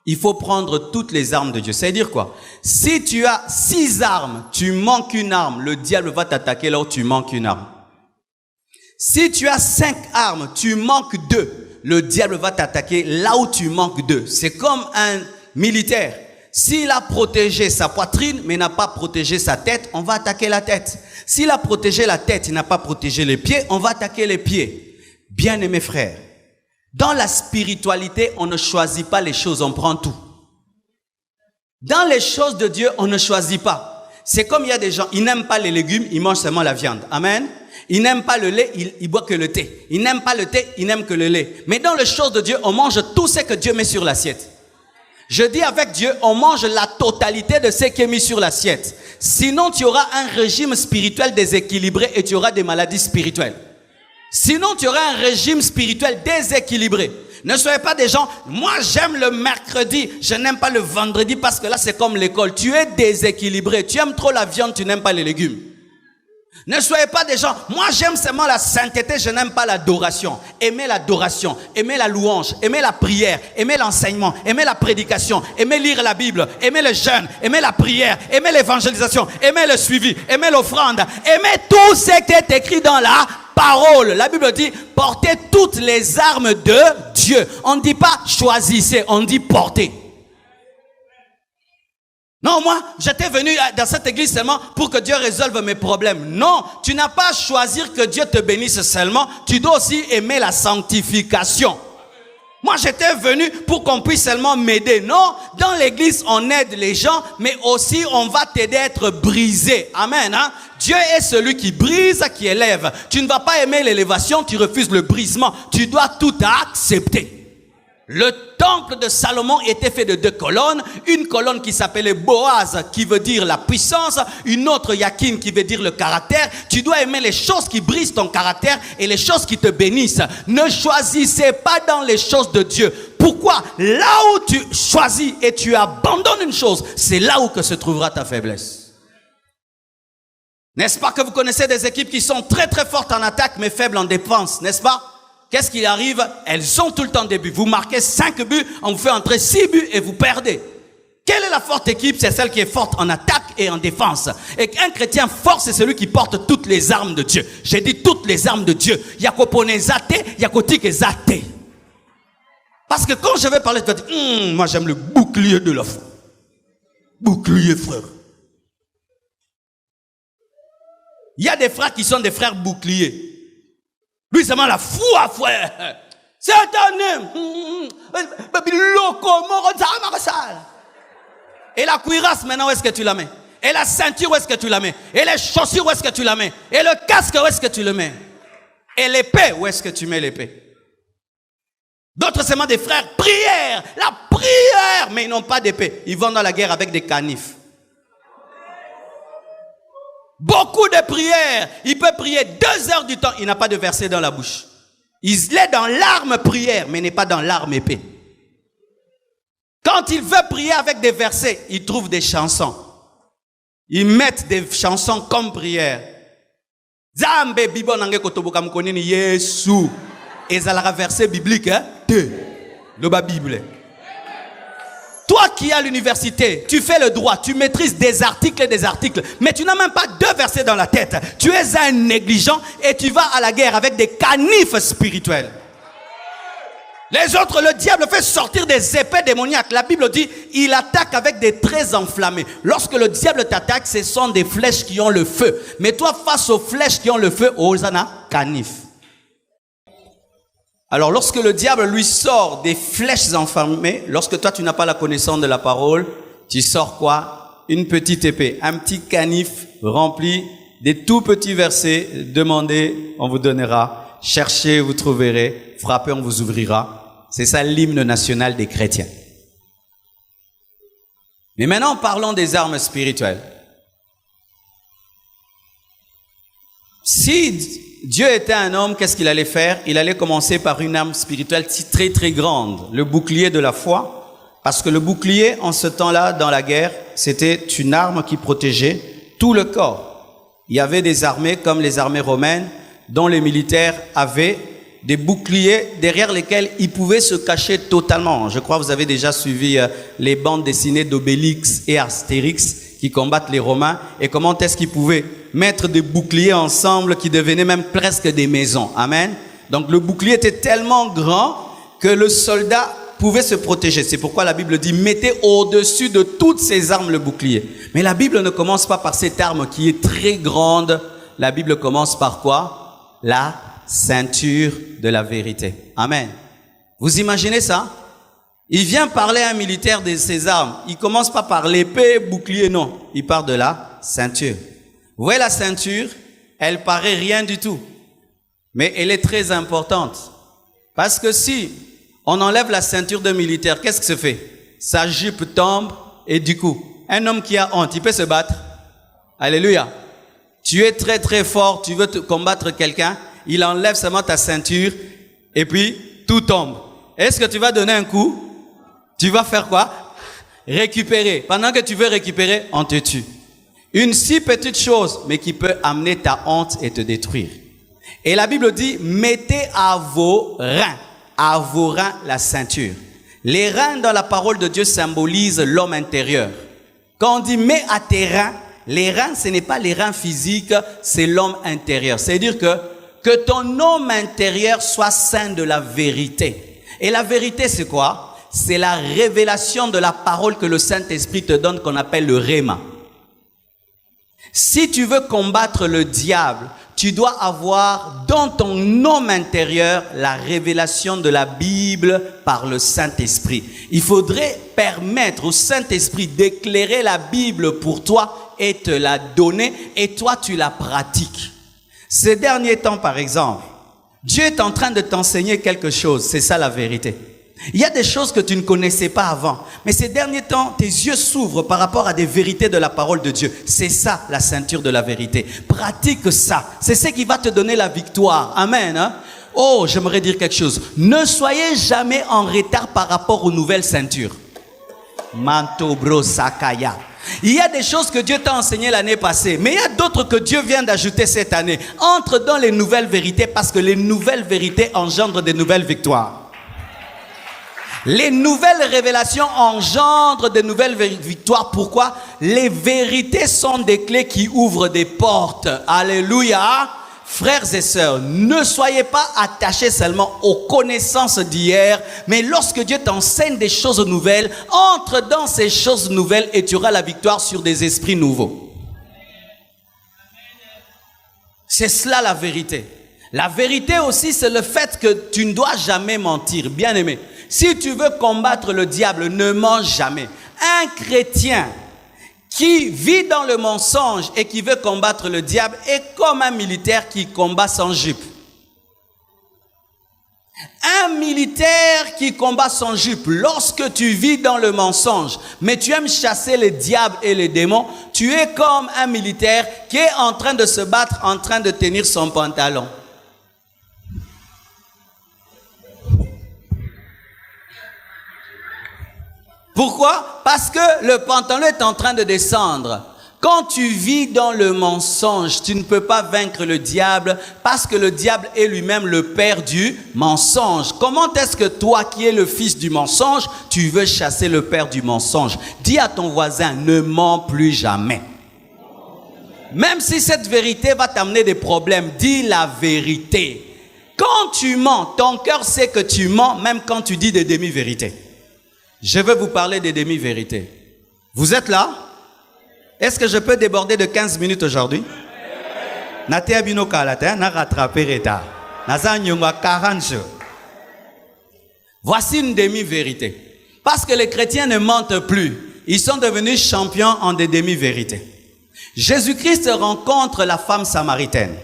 Il faut prendre toutes les armes de Dieu. C'est-à-dire quoi? Si tu as 6 armes, tu manques une arme, le diable va t'attaquer là où tu manques une arme. Si tu as 5 armes, tu manques 2, le diable va t'attaquer là où tu manques 2. C'est comme un militaire. S'il a protégé sa poitrine, mais n'a pas protégé sa tête, on va attaquer la tête. S'il a protégé la tête, il n'a pas protégé les pieds, on va attaquer les pieds. Bien-aimés frères, dans la spiritualité, on ne choisit pas les choses, on prend tout. Dans les choses de Dieu, on ne choisit pas. C'est comme il y a des gens, ils n'aiment pas les légumes, ils mangent seulement la viande. Amen. Ils n'aiment pas le lait, ils boivent que le thé. Ils n'aiment pas le thé, ils n'aiment que le lait. Mais dans les choses de Dieu, on mange tout ce que Dieu met sur l'assiette. Je dis avec Dieu, on mange la totalité de ce qui est mis sur l'assiette. Sinon, tu auras un régime spirituel déséquilibré et tu auras des maladies spirituelles. Sinon, tu auras un régime spirituel déséquilibré. Ne soyez pas des gens, moi j'aime le mercredi, je n'aime pas le vendredi parce que là c'est comme l'école. Tu es déséquilibré, tu aimes trop la viande, tu n'aimes pas les légumes. Ne soyez pas des gens, moi j'aime seulement la sainteté, je n'aime pas l'adoration. Aimez l'adoration, aimez la louange, aimez la prière, aimez l'enseignement, aimez la prédication, aimez lire la Bible, aimez le jeûne, aimez la prière, aimez l'évangélisation, aimez le suivi, aimez l'offrande, aimez tout ce qui est écrit dans la parole. La Bible dit, portez toutes les armes de Dieu. On ne dit pas choisissez, on dit portez. Non, moi, j'étais venu dans cette église seulement pour que Dieu résolve mes problèmes. Non, tu n'as pas à choisir que Dieu te bénisse seulement. Tu dois aussi aimer la sanctification. Moi, j'étais venu pour qu'on puisse seulement m'aider. Non, dans l'église, on aide les gens, mais aussi on va t'aider à être brisé. Amen. Hein? Dieu est celui qui brise, qui élève. Tu ne vas pas aimer l'élévation, tu refuses le brisement. Tu dois tout accepter. Le temple de Salomon était fait de 2 colonnes. Une colonne qui s'appelait Boaz, qui veut dire la puissance. Une autre Yakin, qui veut dire le caractère. Tu dois aimer les choses qui brisent ton caractère et les choses qui te bénissent. Ne choisissez pas dans les choses de Dieu. Pourquoi? Là où tu choisis et tu abandonnes une chose, c'est là où que se trouvera ta faiblesse. N'est-ce pas que vous connaissez des équipes qui sont très très fortes en attaque mais faibles en défense, n'est-ce pas? Qu'est-ce qui arrive? Elles ont tout le temps des buts. Vous marquez 5 buts, on vous fait entrer 6 buts et vous perdez. Quelle est la forte équipe? C'est celle qui est forte en attaque et en défense. Et un chrétien fort, c'est celui qui porte toutes les armes de Dieu. J'ai dit toutes les armes de Dieu. Yakopone zate, yakotike zate. Parce que quand je vais parler, tu vas dire, moi j'aime le bouclier de la foi. Bouclier, frère. Il y a des frères qui sont des frères boucliers. Lui, c'est la foi, frère. C'est un homme. Et la cuirasse, maintenant, où est-ce que tu la mets? Et la ceinture, où est-ce que tu la mets? Et les chaussures, où est-ce que tu la mets? Et le casque, où est-ce que tu le mets? Et l'épée, où est-ce que tu mets l'épée? D'autres, c'est des frères, prière, la prière, mais ils n'ont pas d'épée. Ils vont dans la guerre avec des canifs. Beaucoup de prières. Il peut prier 2 heures du temps, il n'a pas de verset dans la bouche. Il est dans l'arme prière, mais n'est pas dans l'arme épée. Quand il veut prier avec des versets, il trouve des chansons. Ils mettent des chansons comme prière. Zambe bibo nange kotoboka mkonini Yesu. Et ça la verset biblique, hein? Le Bible. Toi qui es à l'université, tu fais le droit, tu maîtrises des articles, mais tu n'as même pas 2 versets dans la tête. Tu es un négligent et tu vas à la guerre avec des canifs spirituels. Les autres, le diable fait sortir des épées démoniaques. La Bible dit, il attaque avec des traits enflammés. Lorsque le diable t'attaque, ce sont des flèches qui ont le feu. Mais toi, face aux flèches qui ont le feu, Hosanna, canif. Alors, lorsque le diable lui sort des flèches enflammées, lorsque toi, tu n'as pas la connaissance de la parole, tu sors quoi? Une petite épée, un petit canif rempli des tout petits versets. Demandez, on vous donnera. Cherchez, vous trouverez. Frappez, on vous ouvrira. C'est ça l'hymne national des chrétiens. Mais maintenant, parlons des armes spirituelles. Si Dieu était un homme, qu'est-ce qu'il allait faire? Il allait commencer par une arme spirituelle très très grande, le bouclier de la foi. Parce que le bouclier, en ce temps-là, dans la guerre, c'était une arme qui protégeait tout le corps. Il y avait des armées comme les armées romaines, dont les militaires avaient des boucliers derrière lesquels ils pouvaient se cacher totalement. Je crois que vous avez déjà suivi les bandes dessinées d'Obélix et Astérix qui combattent les Romains et comment est-ce qu'ils pouvaient mettre des boucliers ensemble qui devenaient même presque des maisons. Amen. Donc le bouclier était tellement grand que le soldat pouvait se protéger. C'est pourquoi la Bible dit mettez au-dessus de toutes ces armes le bouclier. Mais la Bible ne commence pas par cette arme qui est très grande. La Bible commence par quoi? La ceinture de la vérité. Amen. Vous imaginez ça? Il vient parler à un militaire de ses armes. Il commence pas par l'épée, bouclier, non. Il part de la ceinture. Vous voyez la ceinture? Elle paraît rien du tout. Mais elle est très importante. Parce que si on enlève la ceinture de militaire, qu'est-ce qui se fait? Sa jupe tombe et du coup, un homme qui a honte, il peut se battre. Alléluia. Tu es très très fort, tu veux combattre quelqu'un, il enlève seulement ta ceinture et puis tout tombe. Est-ce que tu vas donner un coup? Tu vas faire quoi? Récupérer. Pendant que tu veux récupérer, on te tue. Une si petite chose, mais qui peut amener ta honte et te détruire. Et la Bible dit, mettez à vos reins la ceinture. Les reins dans la parole de Dieu symbolisent l'homme intérieur. Quand on dit mets à tes reins, les reins, ce n'est pas les reins physiques, c'est l'homme intérieur. C'est-à-dire que ton homme intérieur soit saint de la vérité. Et la vérité, c'est quoi? C'est la révélation de la parole que le Saint-Esprit te donne, qu'on appelle le Réma. Si tu veux combattre le diable, tu dois avoir dans ton homme intérieur la révélation de la Bible par le Saint-Esprit. Il faudrait permettre au Saint-Esprit d'éclairer la Bible pour toi et te la donner, et toi tu la pratiques. Ces derniers temps, par exemple, Dieu est en train de t'enseigner quelque chose, c'est ça la vérité. Il y a des choses que tu ne connaissais pas avant, mais ces derniers temps, tes yeux s'ouvrent par rapport à des vérités de la parole de Dieu. C'est ça la ceinture de la vérité. Pratique ça, c'est ce qui va te donner la victoire. Amen. Hein? Oh, j'aimerais dire quelque chose. Ne soyez jamais en retard par rapport aux nouvelles ceintures. Manto bro sakaya. Il y a des choses que Dieu t'a enseignées l'année passée, mais il y a d'autres que Dieu vient d'ajouter cette année. Entre dans les nouvelles vérités parce que les nouvelles vérités engendrent des nouvelles victoires. Les nouvelles révélations engendrent de nouvelles victoires. Pourquoi? Les vérités sont des clés qui ouvrent des portes. Alléluia. Frères et sœurs, ne soyez pas attachés seulement aux connaissances d'hier, mais lorsque Dieu t'enseigne des choses nouvelles, entre dans ces choses nouvelles et tu auras la victoire sur des esprits nouveaux. C'est cela la vérité. La vérité aussi, c'est le fait que tu ne dois jamais mentir. Bien aimé, si tu veux combattre le diable, ne mens jamais. Un chrétien qui vit dans le mensonge et qui veut combattre le diable est comme un militaire qui combat sans jupe. Un militaire qui combat sans jupe, lorsque tu vis dans le mensonge, mais tu aimes chasser les diables et les démons, tu es comme un militaire qui est en train de se battre, en train de tenir son pantalon. Pourquoi? Parce que le pantalon est en train de descendre. Quand tu vis dans le mensonge, tu ne peux pas vaincre le diable parce que le diable est lui-même le père du mensonge. Comment est-ce que toi qui es le fils du mensonge, tu veux chasser le père du mensonge? Dis à ton voisin, ne mens plus jamais. Même si cette vérité va t'amener des problèmes, dis la vérité. Quand tu mens, ton cœur sait que tu mens même quand tu dis des demi-vérités. Je veux vous parler des demi-vérités. Vous êtes là? Est-ce que je peux déborder de 15 minutes aujourd'hui? Voici une demi-vérité. Parce que les chrétiens ne mentent plus. Ils sont devenus champions en des demi-vérités. Jésus-Christ rencontre la femme samaritaine.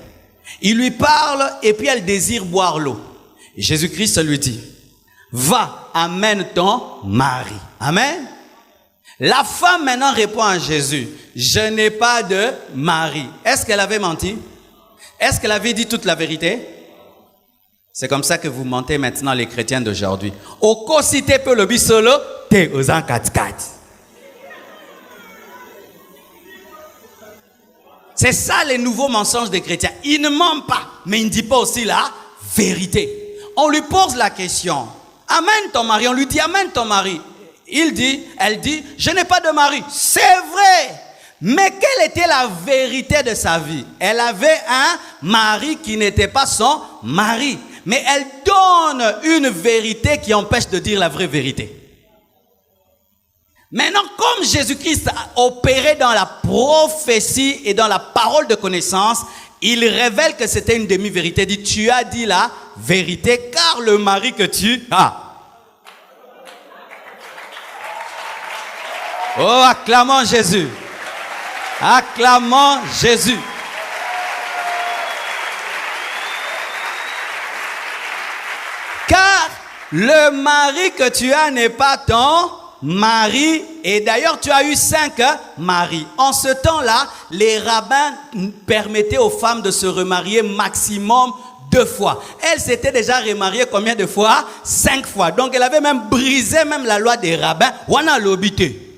Il lui parle et puis elle désire boire l'eau. Et Jésus-Christ lui dit, va, amène ton mari. Amen. La femme maintenant répond à Jésus, je n'ai pas de mari. Est-ce qu'elle avait menti? Est-ce qu'elle avait dit toute la vérité? C'est comme ça que vous mentez maintenant les chrétiens d'aujourd'hui. Oko si te pe lobi solo, te ozan kat. C'est ça les nouveaux mensonges des chrétiens. Ils ne mentent pas, mais ils ne disent pas aussi la vérité. On lui pose la question. Amène ton mari. On lui dit, amène ton mari. Elle dit, je n'ai pas de mari. C'est vrai. Mais quelle était la vérité de sa vie? Elle avait un mari qui n'était pas son mari. Mais elle donne une vérité qui empêche de dire la vraie vérité. Maintenant, comme Jésus-Christ a opéré dans la prophétie et dans la parole de connaissance, il révèle que c'était une demi-vérité. Il dit, tu as dit la vérité, car le mari que tu as. Oh, acclamons Jésus. Acclamons Jésus. Car le mari que tu as n'est pas ton mari. Et d'ailleurs, tu as eu 5 maris. En ce temps-là, les rabbins permettaient aux femmes de se remarier maximum 2 fois. Elle s'était déjà remariée combien de fois? 5 fois. Donc, elle avait même brisé même la loi des rabbins. Wana lobité.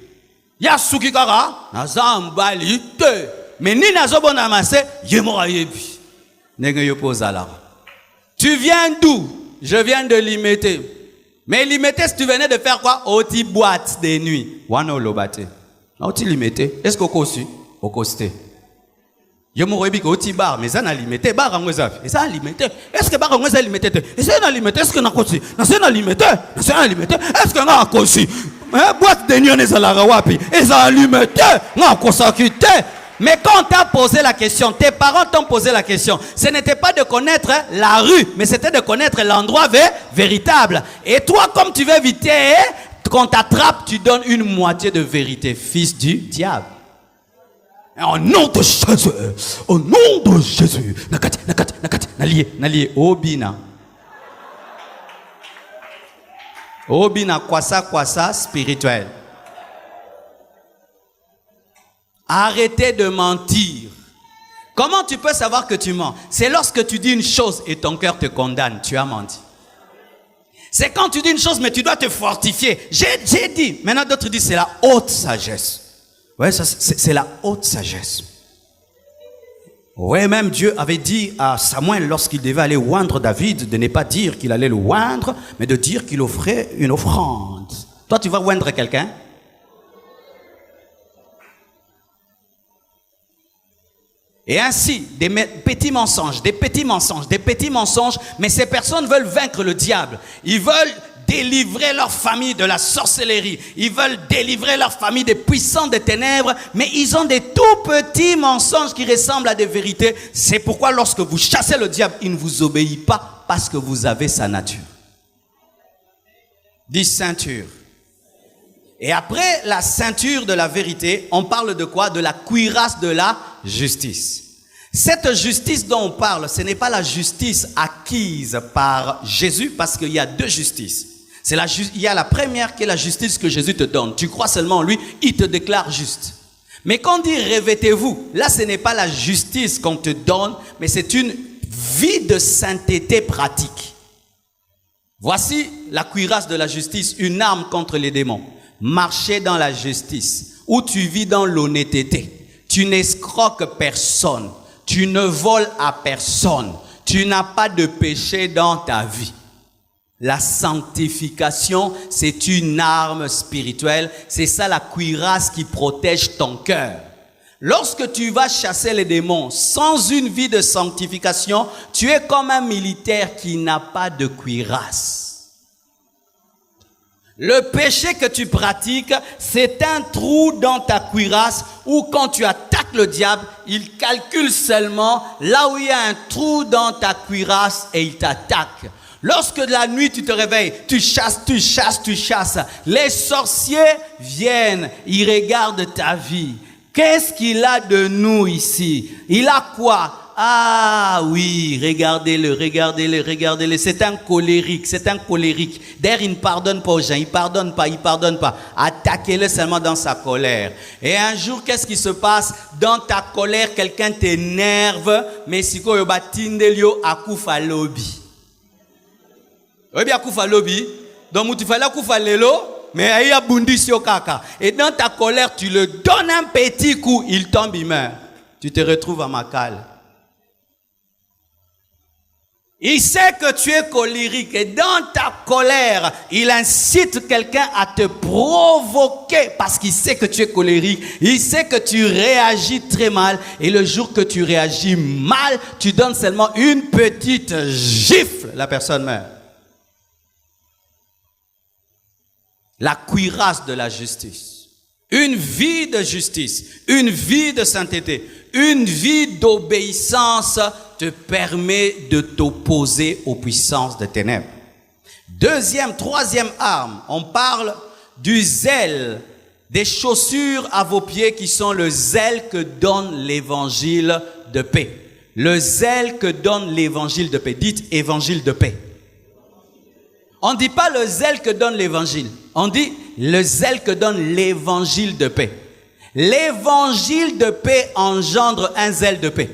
Ya suki kara, naza mbali te. Mais ni nazo bonamase, yemora yebi. Nenge yopozala. Tu viens d'où? Je viens de Limete. Mais Limete, si tu venais de faire quoi? Oti boîte de nuit. Wana lobate. Oti Limete. Est-ce qu'on aussi? Au coste. Yemora yebi oti bar, mais ça n'a Limete. Bar en wezafi. Et ça a Limete. Est-ce que bar en wezafi Limete? Et ça n'a Limete. Est-ce que n'a kosi? Ça n'a Limete. Ça n'a Limete. Est-ce que n'a kosi? Boîte de nuit, mais quand on t'a posé la question, tes parents t'ont posé la question, ce n'était pas de connaître la rue, mais c'était de connaître l'endroit véritable. Et toi, comme tu veux éviter qu'on t'attrape, tu donnes une moitié de vérité, fils du diable. Et au nom de Jésus, au nom de Jésus, nalié, obina. Obina kwasa spirituel. Arrêtez de mentir. Comment tu peux savoir que tu mens? C'est lorsque tu dis une chose et ton cœur te condamne, tu as menti. C'est quand tu dis une chose mais tu dois te fortifier. J'ai dit, maintenant d'autres disent c'est la haute sagesse. Ouais, ça c'est la haute sagesse. Oui, même Dieu avait dit à Samuel, lorsqu'il devait aller oindre David, de ne pas dire qu'il allait le oindre, mais de dire qu'il offrait une offrande. Toi, tu vas oindre quelqu'un? Et ainsi, des petits mensonges, mais ces personnes veulent vaincre le diable. Ils veulent délivrer leur famille de la sorcellerie. Ils veulent délivrer leur famille des puissants des ténèbres, mais ils ont des tout petits mensonges qui ressemblent à des vérités. C'est pourquoi lorsque vous chassez le diable, il ne vous obéit pas parce que vous avez sa nature. Dis ceinture. Et après la ceinture de la vérité, on parle de quoi? De la cuirasse de la justice. Cette justice dont on parle, ce n'est pas la justice acquise par Jésus, parce qu'il y a deux justices. Il y a la première qui est la justice que Jésus te donne. Tu crois seulement en lui, il te déclare juste. Mais quand on dit revêtez-vous, là ce n'est pas la justice qu'on te donne, mais c'est une vie de sainteté pratique. Voici la cuirasse de la justice, une arme contre les démons. Marcher dans la justice, où tu vis dans l'honnêteté. Tu n'escroques personne. Tu ne voles à personne. Tu n'as pas de péché dans ta vie. La sanctification, c'est une arme spirituelle. C'est ça la cuirasse qui protège ton cœur. Lorsque tu vas chasser les démons sans une vie de sanctification, tu es comme un militaire qui n'a pas de cuirasse. Le péché que tu pratiques, c'est un trou dans ta cuirasse où quand tu attaques le diable, il calcule seulement là où il y a un trou dans ta cuirasse et il t'attaque. Lorsque de la nuit tu te réveilles, tu chasses. Les sorciers viennent, ils regardent ta vie. Qu'est-ce qu'il a de nous ici? Il a quoi? Ah oui, regardez-le. C'est un colérique. D'ailleurs, il ne pardonne pas aux gens. Il pardonne pas. Attaquez-le seulement dans sa colère. Et un jour, qu'est-ce qui se passe? Dans ta colère, quelqu'un t'énerve, mais si ko yoba tindelio akufa lobi. Oui, akufa lobi. Donc, tu fais akufa lelo. Mais il y a bundisio kaka. Et dans ta colère, tu le donnes un petit coup, il tombe, il meurt. Tu te retrouves à Makal. Il sait que tu es colérique et dans ta colère, il incite quelqu'un à te provoquer parce qu'il sait que tu es colérique. Il sait que tu réagis très mal et le jour que tu réagis mal, tu donnes seulement une petite gifle, la personne meurt. La cuirasse de la justice. Une vie de justice, une vie de sainteté, une vie d'obéissance te permet de t'opposer aux puissances des ténèbres. Troisième arme, on parle du zèle, des chaussures à vos pieds qui sont le zèle que donne l'évangile de paix. Le zèle que donne l'évangile de paix. Dites évangile de paix. On ne dit pas le zèle que donne l'évangile. On dit le zèle que donne l'évangile de paix. L'évangile de paix engendre un zèle de paix.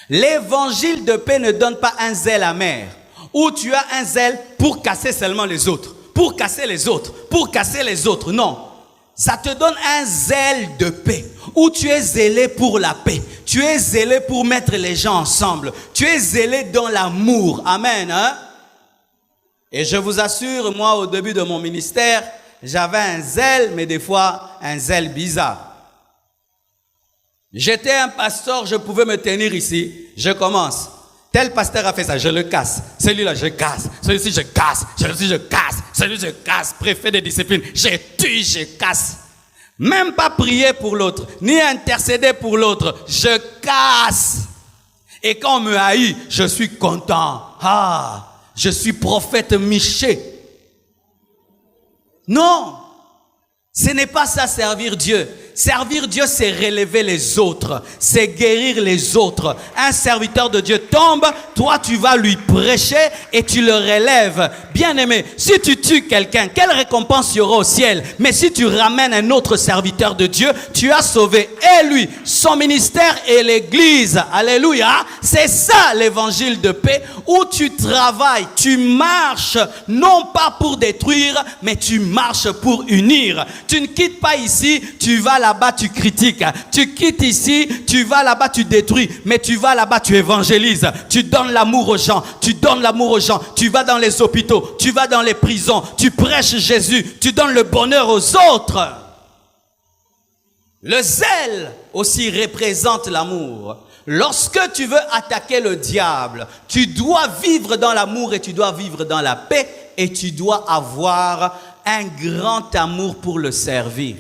L'évangile de paix ne donne pas un zèle amer, où tu as un zèle pour casser seulement les autres, pour casser les autres. Non, ça te donne un zèle de paix, où tu es zélé pour la paix, tu es zélé pour mettre les gens ensemble, tu es zélé dans l'amour. Amen, hein? Et je vous assure, moi, au début de mon ministère, j'avais un zèle, mais des fois, un zèle bizarre. J'étais un pasteur, je pouvais me tenir ici, je commence. Tel pasteur a fait ça, je le casse. Celui-là, je casse. Celui-ci, je casse. Celui-ci, je casse. Celui-ci, je casse. Préfet de discipline, je tue, je casse. Même pas prier pour l'autre, ni intercéder pour l'autre, je casse. Et quand on me haït, je suis content. Ah! Je suis prophète Miché. Non, ce n'est pas ça servir Dieu. Servir Dieu, c'est relever les autres, c'est guérir les autres. Un serviteur de Dieu tombe, toi tu vas lui prêcher et tu le relèves. Bien-aimé, si tu tues quelqu'un, quelle récompense il y aura au ciel? Mais si tu ramènes un autre serviteur de Dieu, tu as sauvé et lui, son ministère et l'église. Alléluia. C'est ça l'évangile de paix, où tu travailles, tu marches, non pas pour détruire, mais tu marches pour unir. Tu ne quittes pas ici, tu vas là-bas, tu critiques. Tu quittes ici, tu vas là-bas, tu détruis. Mais tu vas là-bas, tu évangélises. Tu donnes l'amour aux gens. Tu donnes l'amour aux gens. Tu vas dans les hôpitaux. Tu vas dans les prisons. Tu prêches Jésus. Tu donnes le bonheur aux autres. Le zèle aussi représente l'amour. Lorsque tu veux attaquer le diable, tu dois vivre dans l'amour et tu dois vivre dans la paix et tu dois avoir un grand amour pour le servir.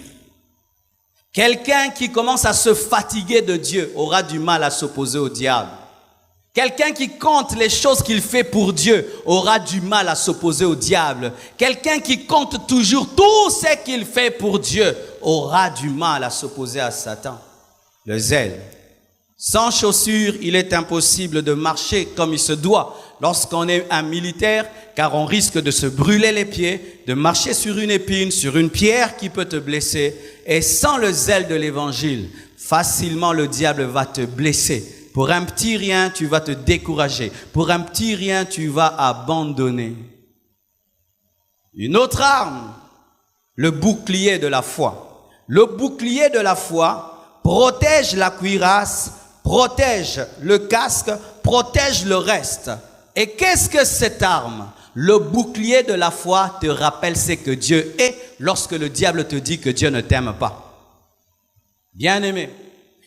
Quelqu'un qui commence à se fatiguer de Dieu aura du mal à s'opposer au diable. Quelqu'un qui compte les choses qu'il fait pour Dieu aura du mal à s'opposer au diable. Quelqu'un qui compte toujours tout ce qu'il fait pour Dieu aura du mal à s'opposer à Satan. Le zèle. Sans chaussures, il est impossible de marcher comme il se doit lorsqu'on est un militaire, car on risque de se brûler les pieds, de marcher sur une épine, sur une pierre qui peut te blesser. Et sans le zèle de l'évangile, facilement le diable va te blesser. Pour un petit rien, tu vas te décourager. Pour un petit rien, tu vas abandonner. Une autre arme, le bouclier de la foi. Le bouclier de la foi protège la cuirasse, protège le casque, protège le reste. Et qu'est-ce que cette arme? Le bouclier de la foi te rappelle ce que Dieu est lorsque le diable te dit que Dieu ne t'aime pas. Bien-aimé,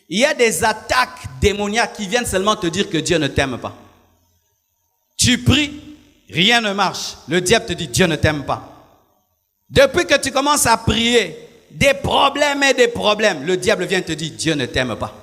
il y a des attaques démoniaques qui viennent seulement te dire que Dieu ne t'aime pas. Tu pries, rien ne marche. Le diable te dit Dieu ne t'aime pas. Depuis que tu commences à prier, des problèmes et des problèmes, le diable vient te dire Dieu ne t'aime pas.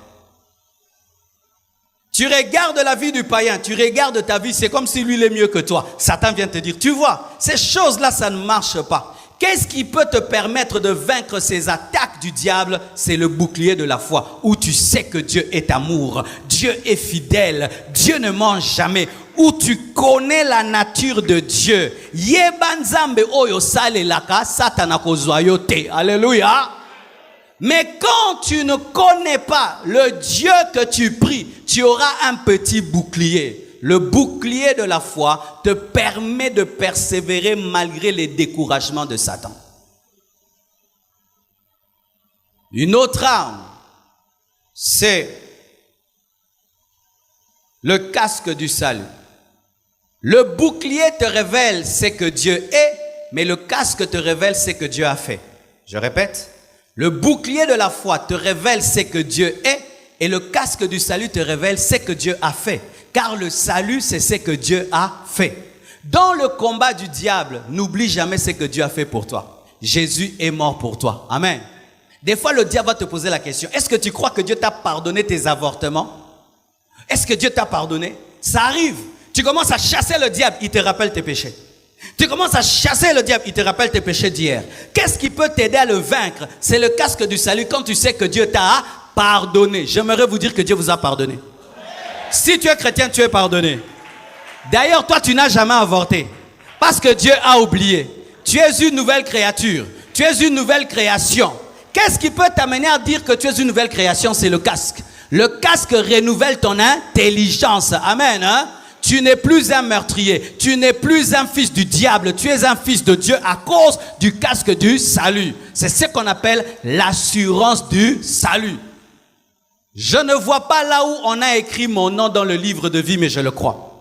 Tu regardes la vie du païen, tu regardes ta vie, c'est comme si lui il est mieux que toi. Satan vient te dire, tu vois, ces choses-là, ça ne marche pas. Qu'est-ce qui peut te permettre de vaincre ces attaques du diable? C'est le bouclier de la foi, où tu sais que Dieu est amour, Dieu est fidèle, Dieu ne ment jamais, où tu connais la nature de Dieu. Alléluia. Mais quand tu ne connais pas le Dieu que tu pries, tu auras un petit bouclier. Le bouclier de la foi te permet de persévérer malgré les découragements de Satan. Une autre arme, c'est le casque du salut. Le bouclier te révèle ce que Dieu est, mais le casque te révèle ce que Dieu a fait. Je répète. Le bouclier de la foi te révèle ce que Dieu est et le casque du salut te révèle ce que Dieu a fait. Car le salut, c'est ce que Dieu a fait. Dans le combat du diable, n'oublie jamais ce que Dieu a fait pour toi. Jésus est mort pour toi. Amen. Des fois, le diable va te poser la question, est-ce que tu crois que Dieu t'a pardonné tes avortements? Est-ce que Dieu t'a pardonné? Ça arrive. Tu commences à chasser le diable, il te rappelle tes péchés. Tu commences à chasser le diable, il te rappelle tes péchés d'hier. Qu'est-ce qui peut t'aider à le vaincre? C'est le casque du salut quand tu sais que Dieu t'a pardonné. J'aimerais vous dire que Dieu vous a pardonné. Si tu es chrétien, tu es pardonné. D'ailleurs, toi, tu n'as jamais avorté. Parce que Dieu a oublié. Tu es une nouvelle créature. Tu es une nouvelle création. Qu'est-ce qui peut t'amener à dire que tu es une nouvelle création? C'est le casque. Le casque renouvelle ton intelligence. Amen. Hein? Tu n'es plus un meurtrier, tu n'es plus un fils du diable, tu es un fils de Dieu à cause du casque du salut. C'est ce qu'on appelle l'assurance du salut. Je ne vois pas là où on a écrit mon nom dans le livre de vie, mais je le crois.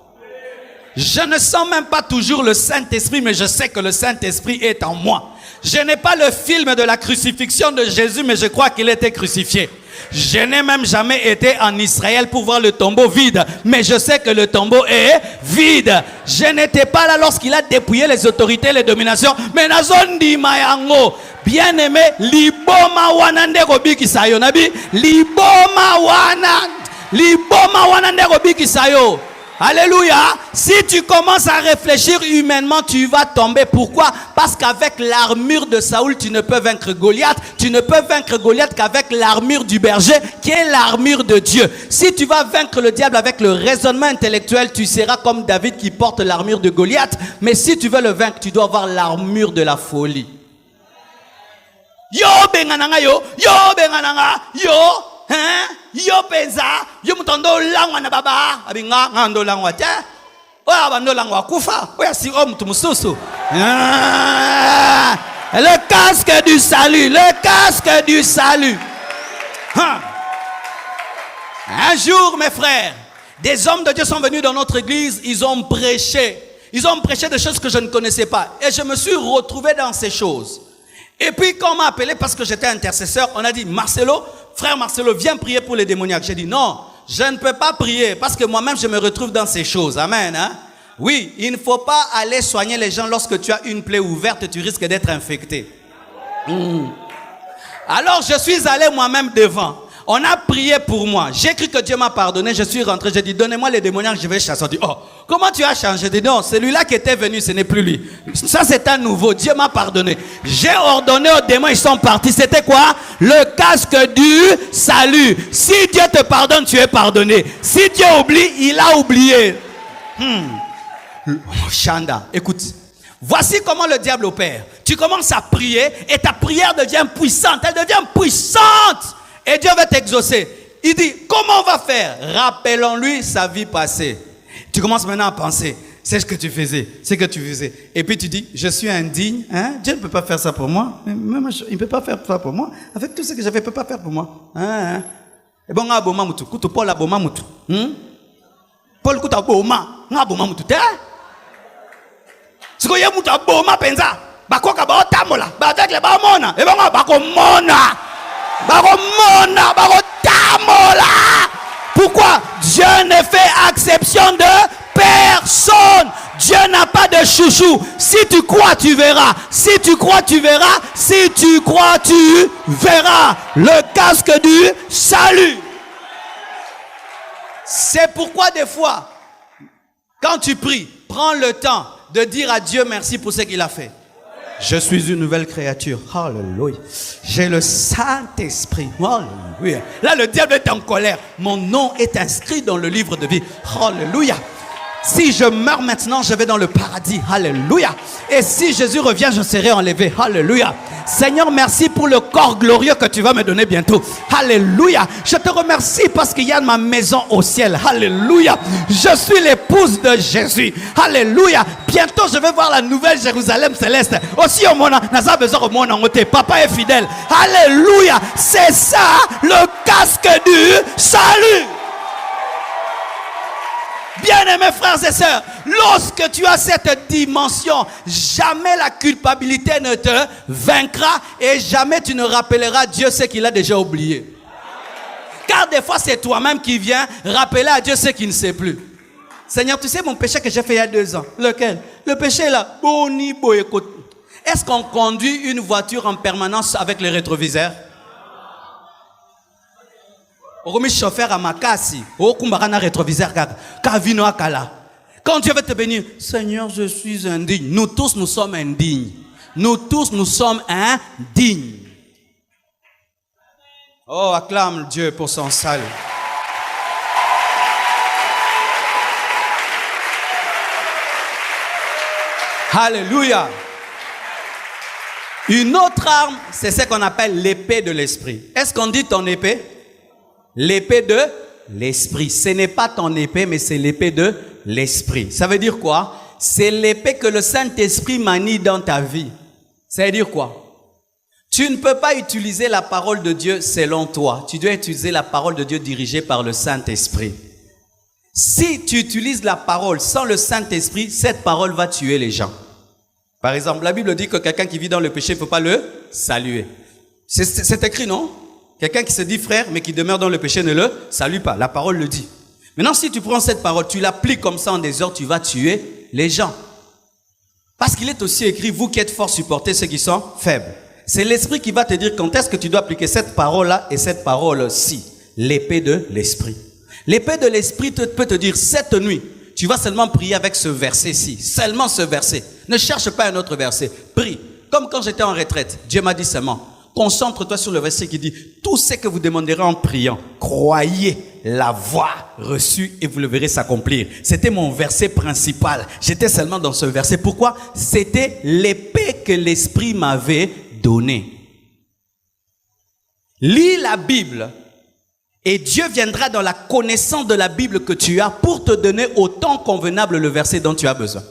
Je ne sens même pas toujours le Saint-Esprit, mais je sais que le Saint-Esprit est en moi. Je n'ai pas le film de la crucifixion de Jésus, mais je crois qu'il était crucifié. Je n'ai même jamais été en Israël pour voir le tombeau vide, mais je sais que le tombeau est vide. Je n'étais pas là lorsqu'il a dépouillé les autorités, les dominations, mais nazondi mayango. Bien aimé, liboma wanande robiki sayo nabi, liboma wanande robiki sayo. Alléluia. Si tu commences à réfléchir humainement, tu vas tomber. Pourquoi? Parce qu'avec l'armure de Saoul, tu ne peux vaincre Goliath. Tu ne peux vaincre Goliath qu'avec l'armure du berger, qui est l'armure de Dieu. Si tu vas vaincre le diable avec le raisonnement intellectuel, tu seras comme David qui porte l'armure de Goliath. Mais si tu veux le vaincre, tu dois avoir l'armure de la folie. Yo bengananga yo bengananga yo. Hein? Yo penza, yo mutondo langwa na baba, abinga ngando langwa te. Oya bando langwa kufa, oya si mtu mususu. Le casque du salut. Le casque du salut. Un jour, mes frères, des hommes de Dieu sont venus dans notre église. Ils ont prêché. Ils ont prêché des choses que je ne connaissais pas. Et je me suis retrouvé dans ces choses. Et puis, quand on m'a appelé parce que j'étais intercesseur, on a dit, Marcelo, frère Marcelo, viens prier pour les démoniaques. J'ai dit, non, je ne peux pas prier parce que moi-même, je me retrouve dans ces choses. Amen. Hein? Oui, il ne faut pas aller soigner les gens lorsque tu as une plaie ouverte, tu risques d'être infecté. Alors, je suis allé moi-même devant. On a prié pour moi. J'ai cru que Dieu m'a pardonné. Je suis rentré. J'ai dit, donnez-moi les démoniaques, je vais chasser. On dit, oh, comment tu as changé? J'ai dit, non, celui-là qui était venu, ce n'est plus lui. Ça, c'est un nouveau. Dieu m'a pardonné. J'ai ordonné aux démons, ils sont partis. C'était quoi? Le casque du salut. Si Dieu te pardonne, tu es pardonné. Si Dieu oublie, il a oublié. Chanda, écoute. Voici comment le diable opère. Tu commences à prier et ta prière devient puissante. Elle devient puissante. Et Dieu va t'exaucer. Il dit, comment on va faire? Rappelons-lui sa vie passée. Tu commences maintenant à penser, c'est ce que tu faisais, c'est ce que tu faisais. Et puis tu dis, je suis indigne. Hein? Dieu ne peut pas faire ça pour moi. Même il ne peut pas faire ça pour moi. Avec tout ce que j'avais, il ne peut pas faire pour moi. Hein? Et bon, aboma mutu. Kutu Paul aboma mutu. Paul kuta aboma. Aboma mutu. Si vous avez mutu aboma penza. Bakoka ba otamola. Ba avec le ba mona. Et bon, bako mona. Pourquoi? Dieu ne fait exception de personne. Dieu n'a pas de chouchou. Si tu crois, tu verras. Si tu crois, tu verras. Si tu crois, tu verras. Le casque du salut. C'est pourquoi des fois, quand tu pries, prends le temps de dire à Dieu merci pour ce qu'il a fait. Je suis une nouvelle créature. Alléluia. J'ai le Saint-Esprit. Alléluia. Là, le diable est en colère. Mon nom est inscrit dans le livre de vie. Alléluia. Si je meurs maintenant, je vais dans le paradis. Alléluia. Et si Jésus revient, je serai enlevé. Alléluia. Seigneur, merci pour le corps glorieux que tu vas me donner bientôt. Alléluia. Je te remercie parce qu'il y a ma maison au ciel. Alléluia. Je suis l'épouse de Jésus. Alléluia. Bientôt, je vais voir la nouvelle Jérusalem céleste. Aussi, au monde, n'a besoin au monde en côté. Papa est fidèle. Alléluia. C'est ça, le casque du salut. Bien-aimés frères et sœurs, lorsque tu as cette dimension, jamais la culpabilité ne te vaincra et jamais tu ne rappelleras Dieu ce qu'il a déjà oublié. Car des fois, c'est toi-même qui viens rappeler à Dieu ce qu'il ne sait plus. Seigneur, tu sais mon péché que j'ai fait il y a 2 ans. Lequel? Le péché là. Est-ce qu'on conduit une voiture en permanence avec les rétroviseurs? Remis chauffeur à Makasi, au Kumbarana rétroviseur Kavino Akala. Quand Dieu veut te bénir, Seigneur, je suis indigne. Nous tous, nous sommes indignes. Nous tous, nous sommes indignes. Oh, acclame Dieu pour son salut. Alléluia. Une autre arme, c'est ce qu'on appelle l'épée de l'esprit. Est-ce qu'on dit ton épée? L'épée de l'esprit. Ce n'est pas ton épée, mais c'est l'épée de l'esprit. Ça veut dire quoi? C'est l'épée que le Saint-Esprit manie dans ta vie. Ça veut dire quoi? Tu ne peux pas utiliser la parole de Dieu selon toi. Tu dois utiliser la parole de Dieu dirigée par le Saint-Esprit. Si tu utilises la parole sans le Saint-Esprit, cette parole va tuer les gens. Par exemple, la Bible dit que quelqu'un qui vit dans le péché, il ne faut pas le saluer. C'est écrit, non? Quelqu'un qui se dit frère, mais qui demeure dans le péché, ne le salue pas. La parole le dit. Maintenant, si tu prends cette parole, tu l'appliques comme ça en désordre, tu vas tuer les gens. Parce qu'il est aussi écrit, vous qui êtes forts, supportez ceux qui sont faibles. C'est l'esprit qui va te dire quand est-ce que tu dois appliquer cette parole-là et cette parole-ci. L'épée de l'esprit. L'épée de l'esprit peut te dire, cette nuit, tu vas seulement prier avec ce verset-ci. Seulement ce verset. Ne cherche pas un autre verset. Prie. Comme quand j'étais en retraite, Dieu m'a dit seulement, concentre-toi sur le verset qui dit, tout ce que vous demanderez en priant, croyez l'avoir reçu et vous le verrez s'accomplir. C'était mon verset principal. J'étais seulement dans ce verset. Pourquoi? C'était l'épée que l'Esprit m'avait donnée. Lis la Bible et Dieu viendra dans la connaissance de la Bible que tu as pour te donner au temps convenable le verset dont tu as besoin.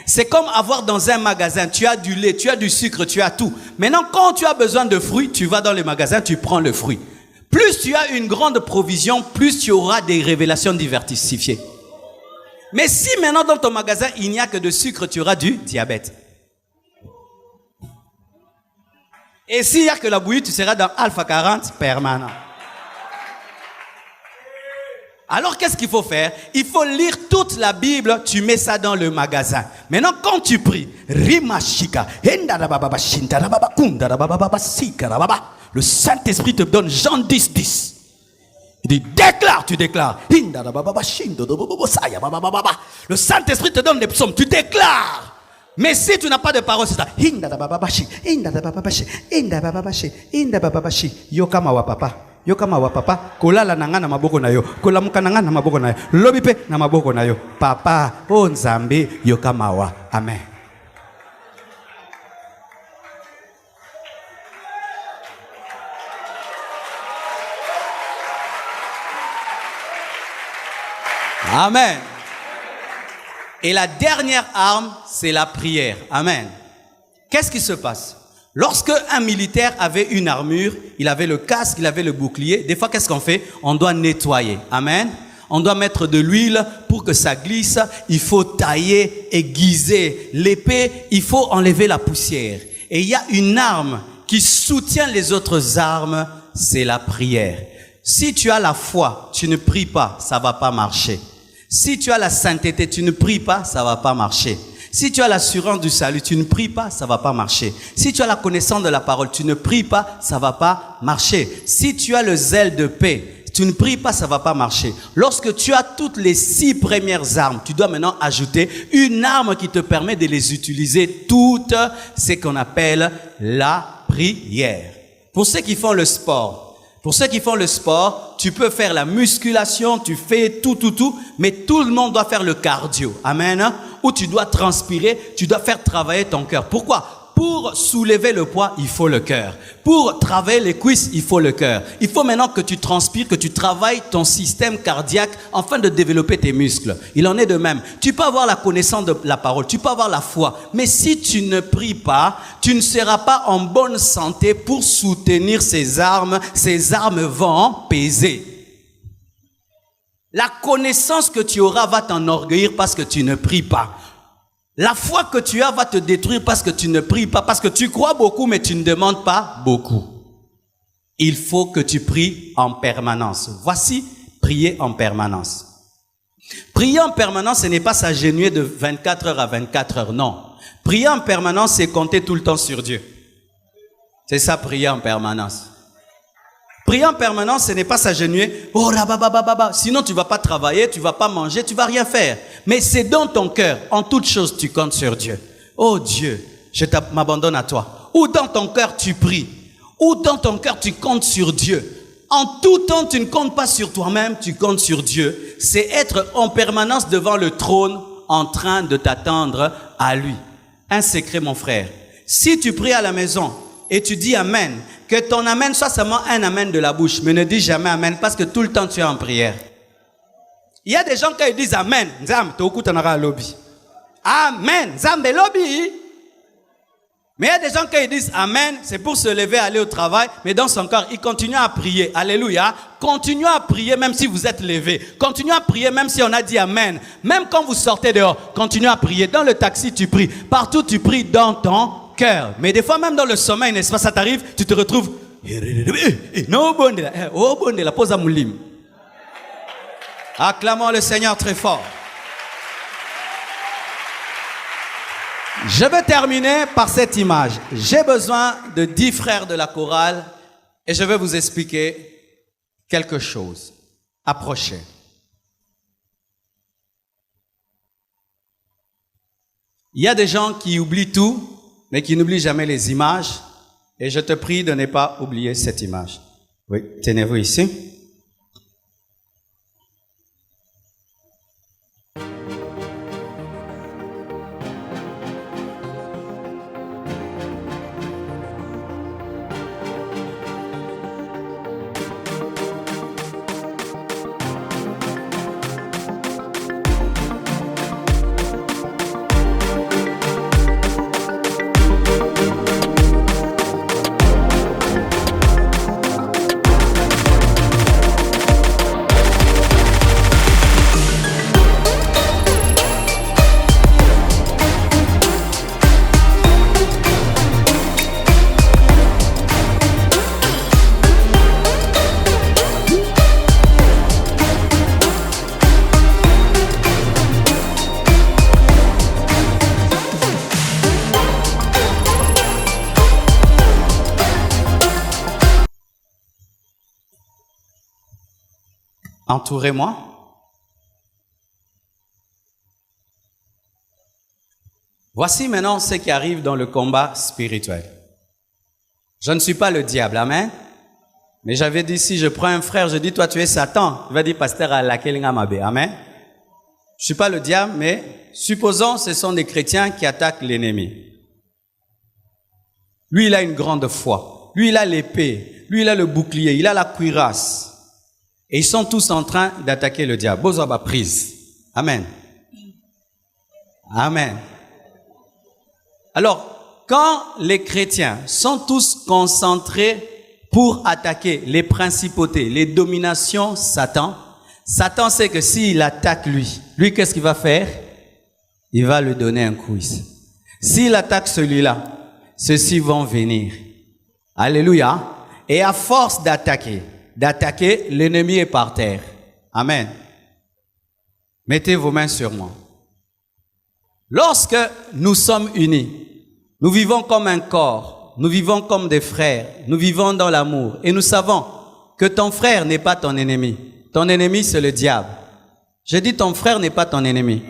C'est comme avoir dans un magasin, tu as du lait, tu as du sucre, tu as tout. Maintenant, quand tu as besoin de fruits, tu vas dans le magasin, tu prends le fruit. Plus tu as une grande provision, plus tu auras des révélations diversifiées. Mais si maintenant dans ton magasin, il n'y a que de sucre, tu auras du diabète. Et s'il n'y a que la bouillie, tu seras dans Alpha 40 permanent. Alors, qu'est-ce qu'il faut faire? Il faut lire toute la Bible, tu mets ça dans le magasin. Maintenant, quand tu pries, le Saint-Esprit te donne Jean 10, 10. Il dit, déclare, tu déclares. Le Saint-Esprit te donne des psaumes, tu déclares. Mais si tu n'as pas de parole, c'est ça. Yokama wa papa. Yokama wa papa. Kolala nanga na maboko na yo. Kolamuka nanga na maboko na yo. Lobi pe na maboko na yo. Papa, o Nzambe, yokama wa. Amen. Amen. Et la dernière arme, c'est la prière. Amen. Qu'est-ce qui se passe? Lorsque un militaire avait une armure, il avait le casque, il avait le bouclier, des fois, qu'est-ce qu'on fait? On doit nettoyer. Amen. On doit mettre de l'huile pour que ça glisse. Il faut tailler, aiguiser l'épée. Il faut enlever la poussière. Et il y a une arme qui soutient les autres armes, c'est la prière. Si tu as la foi, tu ne pries pas, ça va pas marcher. Si tu as la sainteté, tu ne pries pas, ça va pas marcher. Si tu as l'assurance du salut, tu ne pries pas, ça va pas marcher. Si tu as la connaissance de la parole, tu ne pries pas, ça va pas marcher. Si tu as le zèle de paix, tu ne pries pas, ça va pas marcher. Lorsque tu as toutes les 6 premières armes, tu dois maintenant ajouter une arme qui te permet de les utiliser toutes, ce qu'on appelle la prière. Pour ceux qui font le sport, tu peux faire la musculation, tu fais tout, mais tout le monde doit faire le cardio. Amen. Où tu dois transpirer, tu dois faire travailler ton cœur. Pourquoi? Pour soulever le poids, il faut le cœur. Pour travailler les cuisses, il faut le cœur. Il faut maintenant que tu transpires, que tu travailles ton système cardiaque afin de développer tes muscles. Il en est de même. Tu peux avoir la connaissance de la parole, tu peux avoir la foi, mais si tu ne pries pas, tu ne seras pas en bonne santé pour soutenir ces armes. Ces armes vont peser. La connaissance que tu auras va t'enorgueillir parce que tu ne pries pas. La foi que tu as va te détruire parce que tu ne pries pas, parce que tu crois beaucoup mais tu ne demandes pas beaucoup. Il faut que tu pries en permanence. Voici, prier en permanence. Prier en permanence, ce n'est pas s'agenouiller de 24 heures à 24 heures, non. Prier en permanence, c'est compter tout le temps sur Dieu. C'est ça, prier en permanence. Prier en permanence, ce n'est pas s'agenouiller. Oh là, sinon tu vas pas travailler, tu vas pas manger, tu vas rien faire. Mais c'est dans ton cœur, en toute chose, tu comptes sur Dieu. Oh Dieu, je m'abandonne à toi. Ou dans ton cœur, tu pries. Ou dans ton cœur, tu comptes sur Dieu. En tout temps, tu ne comptes pas sur toi-même, tu comptes sur Dieu. C'est être en permanence devant le trône, en train de t'attendre à lui. Un secret, mon frère. Si tu pries à la maison et tu dis Amen, que ton Amen soit seulement un Amen de la bouche, mais ne dis jamais Amen parce que tout le temps tu es en prière. Il y a des gens qui disent Amen, Amen, Zambé lobby. Mais il y a des gens qui disent Amen, c'est pour se lever, aller au travail, mais dans son cœur, il continue à prier. Alléluia. Continuez à prier même si vous êtes levé. Continuez à prier même si on a dit Amen. Même quand vous sortez dehors, continuez à prier. Dans le taxi, tu pries. Partout, tu pries dans ton cœur. Mais des fois, même dans le sommeil, n'est-ce pas, ça t'arrive, tu te retrouves. Acclamons le Seigneur très fort. Je vais terminer par cette image. J'ai besoin de 10 frères de la chorale et je vais vous expliquer quelque chose. Approchez. Il y a des gens qui oublient tout, mais qui n'oublient jamais les images. Et je te prie de ne pas oublier cette image. Oui, tenez-vous ici. Entourez-moi. Voici maintenant ce qui arrive dans le combat spirituel. Je ne suis pas le diable, amen. Mais j'avais dit, si je prends un frère, je dis, toi tu es Satan. Il va dire, pasteur à laquelle ngamabe, amen. Je suis pas le diable, mais supposons ce sont des chrétiens qui attaquent l'ennemi. Lui, il a une grande foi. Lui, il a l'épée. Lui, il a le bouclier. Il a la cuirasse. Et ils sont tous en train d'attaquer le diable. Bozaba prise. Amen. Amen. Alors, quand les chrétiens sont tous concentrés pour attaquer les principautés, les dominations Satan, Satan sait que s'il attaque lui qu'est-ce qu'il va faire? Il va lui donner un coup ici. S'il attaque celui-là, ceux-ci vont venir. Alléluia. Et à force d'attaquer, l'ennemi est par terre. Amen. Mettez vos mains sur moi. Lorsque nous sommes unis, nous vivons comme un corps, nous vivons comme des frères, nous vivons dans l'amour et nous savons que ton frère n'est pas ton ennemi. Ton ennemi, c'est le diable. Je dis ton frère n'est pas ton ennemi.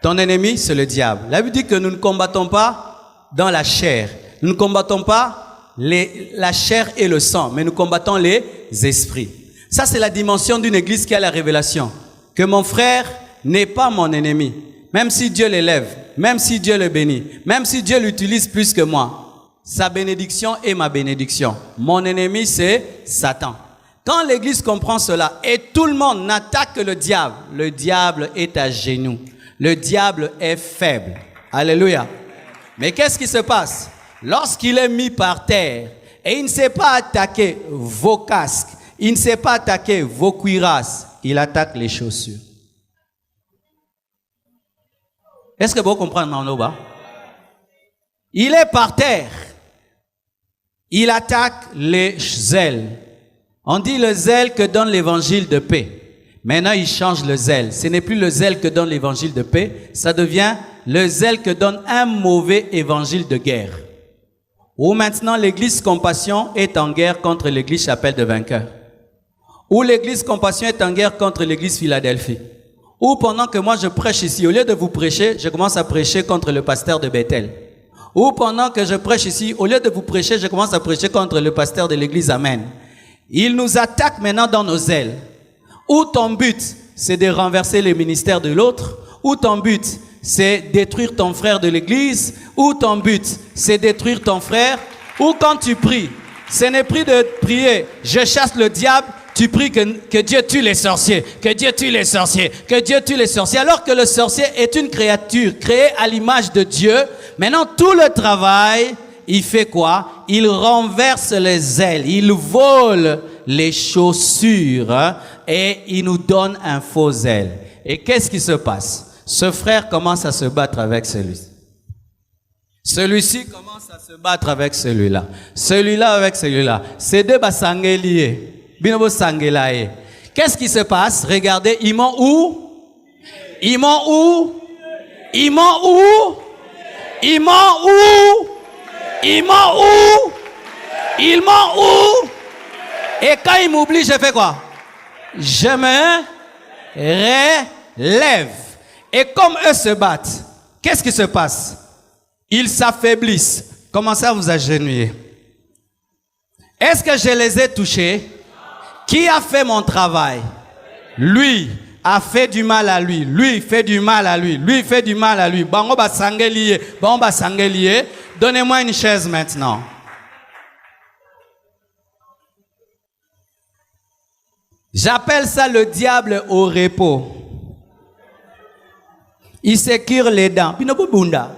Ton ennemi, c'est le diable. La Bible dit que nous ne combattons pas dans la chair. Nous ne combattons pas la chair et le sang, mais nous combattons les esprits. Ça, c'est la dimension d'une église qui a la révélation. Que mon frère n'est pas mon ennemi. Même si Dieu l'élève, même si Dieu le bénit, même si Dieu l'utilise plus que moi, sa bénédiction est ma bénédiction. Mon ennemi, c'est Satan. Quand l'église comprend cela et tout le monde n'attaque que le diable est à genoux. Le diable est faible. Alléluia. Mais qu'est-ce qui se passe? Lorsqu'il est mis par terre et il ne sait pas attaquer vos casques, il ne sait pas attaquer vos cuirasses, il attaque les chaussures. Est-ce que vous comprenez, Manoba? Il est par terre. Il attaque les zèles. On dit le zèle que donne l'évangile de paix. Maintenant, il change le zèle. Ce n'est plus le zèle que donne l'évangile de paix. Ça devient le zèle que donne un mauvais évangile de guerre. Où maintenant l'église Compassion est en guerre contre l'église Chapelle de Vainqueurs. Où l'église Compassion est en guerre contre l'église Philadelphie. Ou pendant que moi je prêche ici, au lieu de vous prêcher, je commence à prêcher contre le pasteur de Bethel. Ou pendant que je prêche ici, au lieu de vous prêcher, je commence à prêcher contre le pasteur de l'église Amen. Il nous attaque maintenant dans nos ailes. Ou ton but, c'est de renverser les ministères de l'autre. Ou ton but, c'est détruire ton frère de l'église. Ou ton but, c'est détruire ton frère. Ou quand tu pries, ce n'est plus de prier, je chasse le diable. Tu pries que Dieu tue les sorciers, que Dieu tue les sorciers, que Dieu tue les sorciers. Alors que le sorcier est une créature créée à l'image de Dieu. Maintenant, tout le travail, il fait quoi? Il renverse les ailes, il vole les chaussures et il nous donne un faux aile. Et qu'est-ce qui se passe? Ce frère commence à se battre avec celui-ci. Celui-ci commence à se battre avec celui-là. Celui-là avec celui-là. Ces deux basangués liés. Qu'est-ce qui se passe? Regardez, ils m'ont où? Ils m'ont où? Ils m'ont où? Ils m'ont où? Ils m'ont où? Ils m'ont où? Et quand ils m'oublient, je fais quoi? Je me relève. Et comme eux se battent, qu'est-ce qui se passe? Ils s'affaiblissent. Commencez à vous agenouiller. Est-ce que je les ai touchés? Qui a fait mon travail? Lui a fait du mal à lui. Lui fait du mal à lui. Lui fait du mal à lui. Bango ba sangelié. Bango ba sangelié. Donnez-moi une chaise maintenant. J'appelle ça le diable au repos. Il sécure les dents. Pinobo bunda.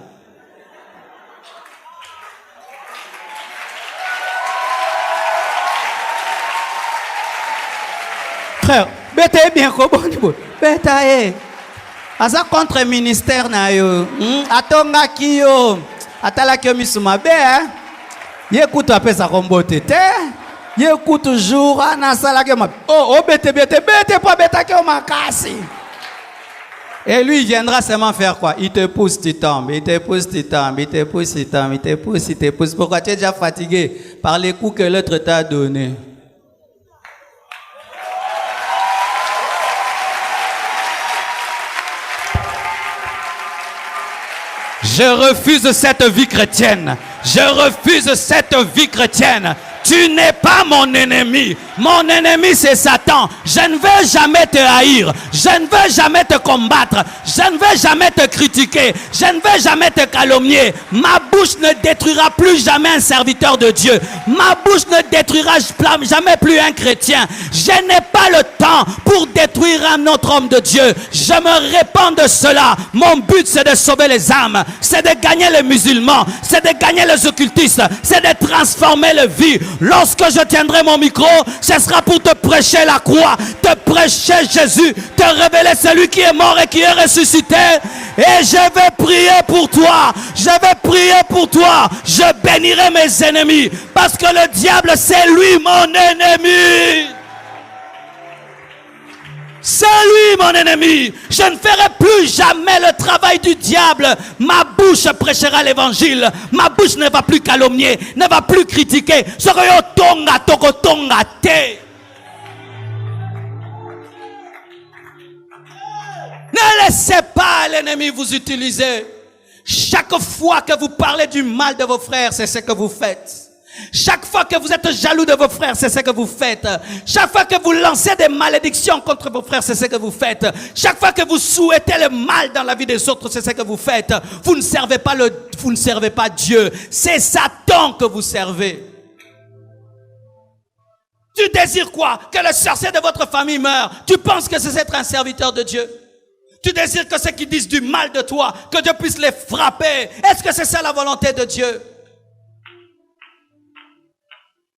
Frère, bête bien kobo. Bête asa contre ministère na yo. Atonga kiyo. Atala kyo misuma be hein. Yekutu apesa kombote te. Yekutu toujours na sala ke ma. Oh bête pas bête ke makasi. Et lui il viendra seulement faire quoi? Il te pousse, tu tombes, il te pousse, tu tombes, il te pousse, tu tombes, il te pousse, il te pousse. Pourquoi tu es déjà fatigué par les coups que l'autre t'a donné? Je refuse cette vie chrétienne. Je refuse cette vie chrétienne. Tu n'es pas mon ennemi. Mon ennemi, c'est Satan. Je ne veux jamais te haïr. Je ne veux jamais te combattre. Je ne veux jamais te critiquer. Je ne veux jamais te calomnier. Ma bouche ne détruira plus jamais un serviteur de Dieu. Ma bouche ne détruira jamais plus un chrétien. Je n'ai pas le temps pour détruire un autre homme de Dieu. Je me répands de cela. Mon but, c'est de sauver les âmes. C'est de gagner les musulmans. C'est de gagner les occultistes. C'est de transformer les vies. Lorsque je tiendrai mon micro, ce sera pour te prêcher la croix, te prêcher Jésus, te révéler celui qui est mort et qui est ressuscité. Et je vais prier pour toi. Je vais prier pour toi. Je bénirai mes ennemis. Parce que le diable, c'est lui mon ennemi. C'est lui mon ennemi. Je ne ferai plus jamais le travail du diable. Ma bouche prêchera l'évangile. Ma bouche ne va plus calomnier, ne va plus critiquer. Ne laissez pas l'ennemi vous utiliser. Chaque fois que vous parlez du mal de vos frères, c'est ce que vous faites. Chaque fois que vous êtes jaloux de vos frères, c'est ce que vous faites. Chaque fois que vous lancez des malédictions contre vos frères, c'est ce que vous faites. Chaque fois que vous souhaitez le mal dans la vie des autres, c'est ce que vous faites. Vous ne servez pas Dieu. C'est Satan que vous servez. Tu désires quoi? Que le sorcier de votre famille meure. Tu penses que c'est être un serviteur de Dieu? Tu désires que ceux qui disent du mal de toi, que Dieu puisse les frapper. Est-ce que c'est ça la volonté de Dieu?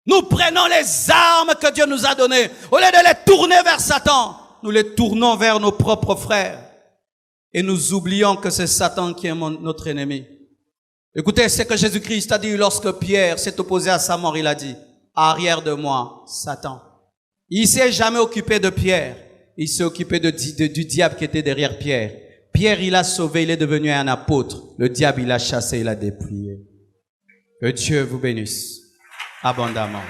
Nous prenons les armes que Dieu nous a données. Au lieu de les tourner vers Satan, nous les tournons vers nos propres frères. Et nous oublions que c'est Satan qui est notre ennemi. Écoutez ce que Jésus-Christ a dit lorsque Pierre s'est opposé à sa mort. Il a dit, arrière de moi, Satan. Il s'est jamais occupé de Pierre. Il s'est occupé du diable qui était derrière Pierre. Pierre, il a sauvé, il est devenu un apôtre. Le diable, il a chassé, il a dépouillé. Que Dieu vous bénisse abondamment.